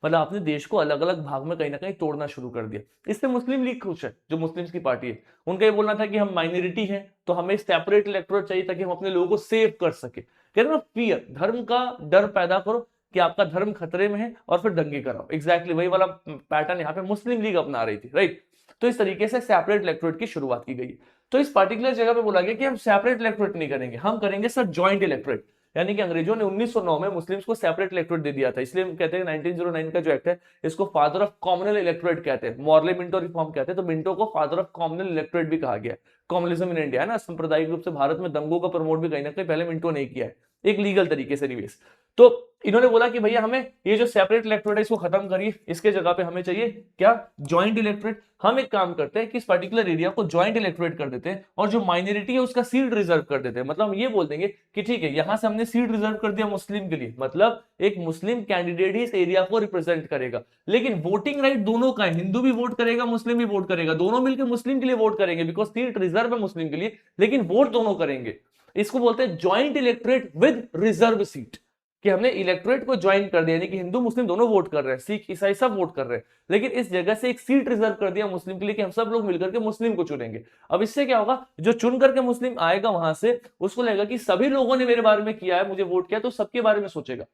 मतलब आपने देश को अलग अलग भाग में कहीं ना कहीं तोड़ना शुरू कर दिया। इससे मुस्लिम लीग खुश है, जो मुस्लिम्स की पार्टी है। उनका ये बोलना था कि हम माइनॉरिटी हैं तो हमें सेपरेट इलेक्टोरेट चाहिए ताकि हम अपने लोगों को सेव कर सके। कह रहे ना, फियर, धर्म का डर पैदा करो कि आपका धर्म खतरे में है और फिर दंगे कराओ। एग्जैक्टली वही वाला पैटर्न यहाँ पे मुस्लिम लीग अपना रही थी, राइट। तो इस तरीके से सेपरेट इलेक्टोरेट की शुरुआत की गई। तो इस पर्टिकुलर जगह पे बोला गया कि हम सेपरेट इलेक्टोरेट नहीं करेंगे, हम करेंगे सर ज्वाइंट इलेक्टोरेट। यानी कि अंग्रेजों ने 1909 में मुस्लिम्स को सेपरेट इलेक्टोरेट दे दिया था। इसलिए हम कहते हैं 1909 का जो एक्ट है इसको फादर ऑफ कॉमनल इलेक्टोरेट कहते हैं। मॉर्ले मिंटो रिफॉर्म कहते हैं, तो मिंटो को फादर ऑफ कॉमनल इलेक्टोरेट भी कहा गया है। कॉमनलिज्म इन इंडिया है ना, सांप्रदायिक रूप से भारत में दंगों का प्रमोट भी कहीं ना कहीं पहले मिंटो ने किया है, एक लीगल तरीके से निवेश। तो इन्होंने बोला कि भैया हमें ये जो सेपरेट इलेक्टोरेट है इसको खत्म करिए, इसके जगह पे हमें चाहिए क्या? Joint electorate. हम एक काम करते हैं कि इस पर्टिकुलर एरिया को ज्वाइंट इलेक्टोरेट कर देते हैं और जो माइनॉरिटी है उसका सीट रिजर्व कर देते हैं। मतलब हम ये बोल देंगे कि ठीक है, यहां से हमने सीट रिजर्व कर दिया मुस्लिम के लिए, मतलब एक मुस्लिम कैंडिडेट ही इस एरिया को रिप्रेजेंट करेगा। लेकिन वोटिंग राइट दोनों का है, हिंदू भी वोट करेगा, मुस्लिम भी वोट करेगा, दोनों मिलकर मुस्लिम के लिए वोट करेंगे, बिकॉज सीट रिजर्व है मुस्लिम के लिए, लेकिन वोट दोनों करेंगे। इसको बोलते हैं joint electorate with reserve seat, कि हमने इलेक्टोरेट को ज्वाइन कर दिया, यानी कि हिंदू मुस्लिम दोनों वोट कर रहे हैं, सिख ईसाई सब वोट कर रहे हैं, लेकिन इस जगह से एक सीट रिजर्व कर दिया मुस्लिम के लिए कि हम सब लोग मिलकर के मुस्लिम को चुनेंगे। अब इससे क्या होगा, जो चुन करके मुस्लिम आएगा वहां से, उसको लगेगा कि सभी लोगों ने मेरे बारे में किया है, मुझे वोट किया, तो सबके बारे में सोचेगा।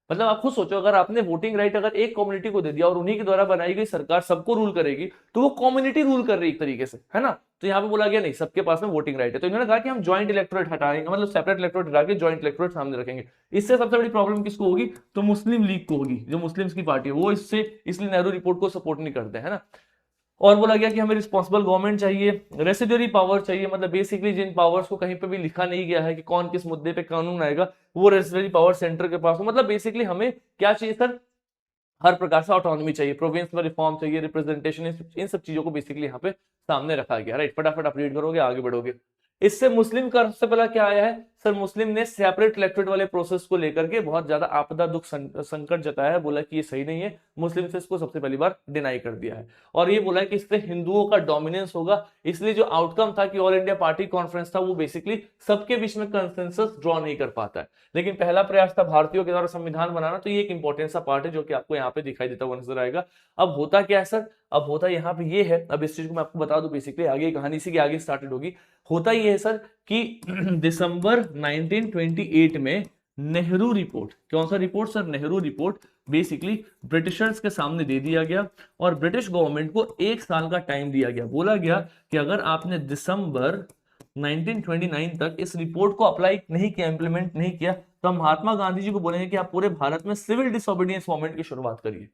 मतलब आप खुद सोचो, अगर आपने वोटिंग राइट अगर एक कम्युनिटी को दे दिया और उन्हीं के द्वारा बनाई गई सरकार सबको रूल करेगी, तो वो कम्युनिटी रूल कर रही है एक तरीके से, है ना। तो यहाँ पे बोला गया नहीं, सबके पास में वोटिंग राइट है, तो इन्होंने कहा कि हम ज्वाइंट इलेक्टोरेट हटाएंगे, मतलब सेपरेट इलेक्टोरेट हटा के ज्वाइंट इलेक्टोरेट सामने रखेंगे। इससे सबसे बड़ी प्रॉब्लम किसको होगी? तो मुस्लिम लीग को होगी, जो मुस्लिम्स की पार्टी है वो इससे, इसलिए नेहरू रिपोर्ट को सपोर्ट नहीं करते, है ना। और बोला गया कि हमें रिस्पॉन्सिबल गवर्नमेंट चाहिए, रेसिड्यूरी पावर चाहिए, मतलब बेसिकली जिन पावर्स को कहीं पे भी लिखा नहीं गया है कि कौन किस मुद्दे पे कानून आएगा, वो रेसिड्यूरी पावर सेंटर के पास हो। मतलब बेसिकली हमें क्या चाहिए सर? हर प्रकार से ऑटोनॉमी चाहिए, प्रोविंस में रिफॉर्म चाहिए, रिप्रेजेंटेशन, इन सब चीजों को बेसिकली यहाँ पे सामने रखा गया, राइट। फटाफट आप रीड करोगे आगे बढ़ोगे। इससे मुस्लिम का सबसे पहला क्या आया है सर? मुस्लिम ने सेपरेट इलेक्टोरेट वाले प्रोसेस को लेकर के बहुत ज्यादा आपदा दुख संकट जताया है, बोला कि ये सही नहीं है। मुस्लिम से इसको सबसे पहली बार डिनाई कर दिया है, और ये बोला है कि इससे हिंदुओं का डोमिनेंस होगा। इसलिए जो आउटकम था कि ऑल इंडिया पार्टी कॉन्फ्रेंस था, वो बेसिकली सबके बीच में कंसेंसस ड्रॉ नहीं कर पाता है। लेकिन पहला प्रयास था भारतीयों के द्वारा संविधान बनाना, तो ये एक इंपॉर्टेंट सा पार्ट है जो कि आपको यहाँ पे दिखाई देता हुआ नजर आएगा। अब होता क्या है सर? अब होता यहाँ पे ये है, अब इस चीज को मैं आपको बता दूं, बेसिकली आगे कहानी इसी के आगे स्टार्टेड होगी। होता ये है सर कि दिसंबर 1928 में नेहरू रिपोर्ट, कौन सा report sir? Nehru report basically Britishers के सामने दे दिया गया, और ब्रिटिश गवर्नमेंट को 1 साल का टाइम दिया गया। बोला गया कि अगर आपने दिसंबर 1929 तक इस रिपोर्ट को अप्लाई नहीं किया, इंप्लीमेंट नहीं किया, तो हम महात्मा गांधी जी को बोलेंगे कि आप पूरे भारत में सिविल डिसोबीडियंस मूवमेंट की शुरुआत करिए।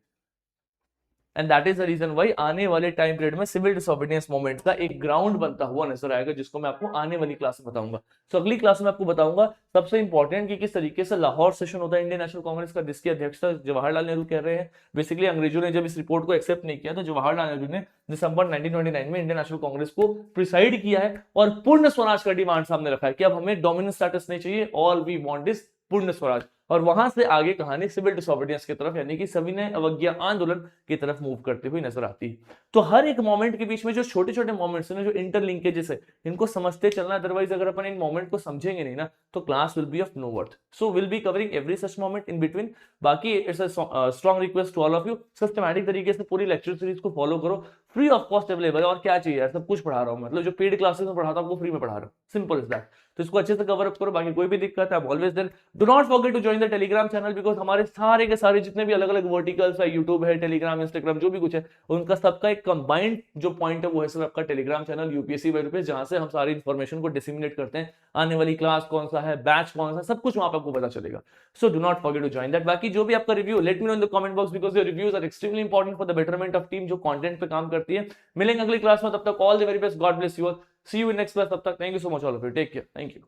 And that is the reason why आने वाले टाइम पीरियड में सिविल डिसोबीडियंस मूवमेंट का एक ग्राउंड बनता हुआ नजर आएगा, जिसको मैं आपको आने वाली क्लास में बताऊंगा। सो अगली क्लास में आपको बताऊंगा सबसे इंपॉर्टेंट कि किस तरीके से लाहौर सेशन होता है इंडियन नेशनल कांग्रेस का, जिसकी अध्यक्षता जवाहरलाल नेहरू कर रहे हैं। बेसिकली अंग्रेजों ने जब इस रिपोर्ट को एक्सेप्ट नहीं किया तो जवाहरलाल नेहरू ने दिसंबर 1929 में इंडियन नेशनल कांग्रेस को प्रिसाइड किया है और पूर्ण स्वराज का डिमांड सामने रखा है कि अब हमें डोमिनेंट स्टेटस नहीं चाहिए, ऑल वी वांट इज पूर्ण स्वराज। और वहां से आगे कहानी सिविल डिसोबीडियंस की तरफ यानी कि सविनय अवज्ञा आंदोलन की तरफ मूव करती हुई नजर आती है। तो हर एक मोमेंट के बीच में जो छोटे छोटे मोमेंट्स हैं, जो इंटरलिंकेजेस है, इनको समझते चलना। अदरवाइज अगर अपन इन मोमेंट को समझेंगे नहीं ना तो class will be of no worth. So will be covering every such moment in between. बाकी it's a strong request to all of you, systematic तरीके से पूरी लेक्चर सीरीज को फॉलो करो, फ्री ऑफ कॉस्ट अवेलेबल है। और क्या चाहिए यार, सब कुछ पढ़ा रहा हूँ, मतलब जो पेड क्लासेस में पढ़ाता हूँ वो फ्री में पढ़ा रहा हूँ, सिंपल इज दैट। तो इसको अच्छे से कवर अप करो। बाकी कोई भी दिक्कत है always there, do not forget to join the telegram channel, because हमारे सारे के सारे जितने भी अलग अलग वर्टिकल्स है, यूट्यूब है, टेलीग्राम, इंस्टाग्राम, जो भी कुछ है, उनका सबका एक कंबाइंड जो पॉइंट है वो है सर आपका टेलीग्राम चैनल यूपीएससी वेब पे, जहां से हम सारी इन्फॉर्मेशन को डिसिमिनेट करते हैं। आने वाली क्लास कौन सा है, बैच कौन सा, सब कुछ वहां पर आपको पता चलेगा। So do not forget to join that. बाकी जो भी आपका review, let me know in the comment box, because your reviews are extremely important for the betterment of team जो कंटेंट पे काम करती है। मिलेंगे अगली क्लास में, तब तक all the very best, god bless you all, see you in next class. तब तक thank you so much all of you, take care, thank you.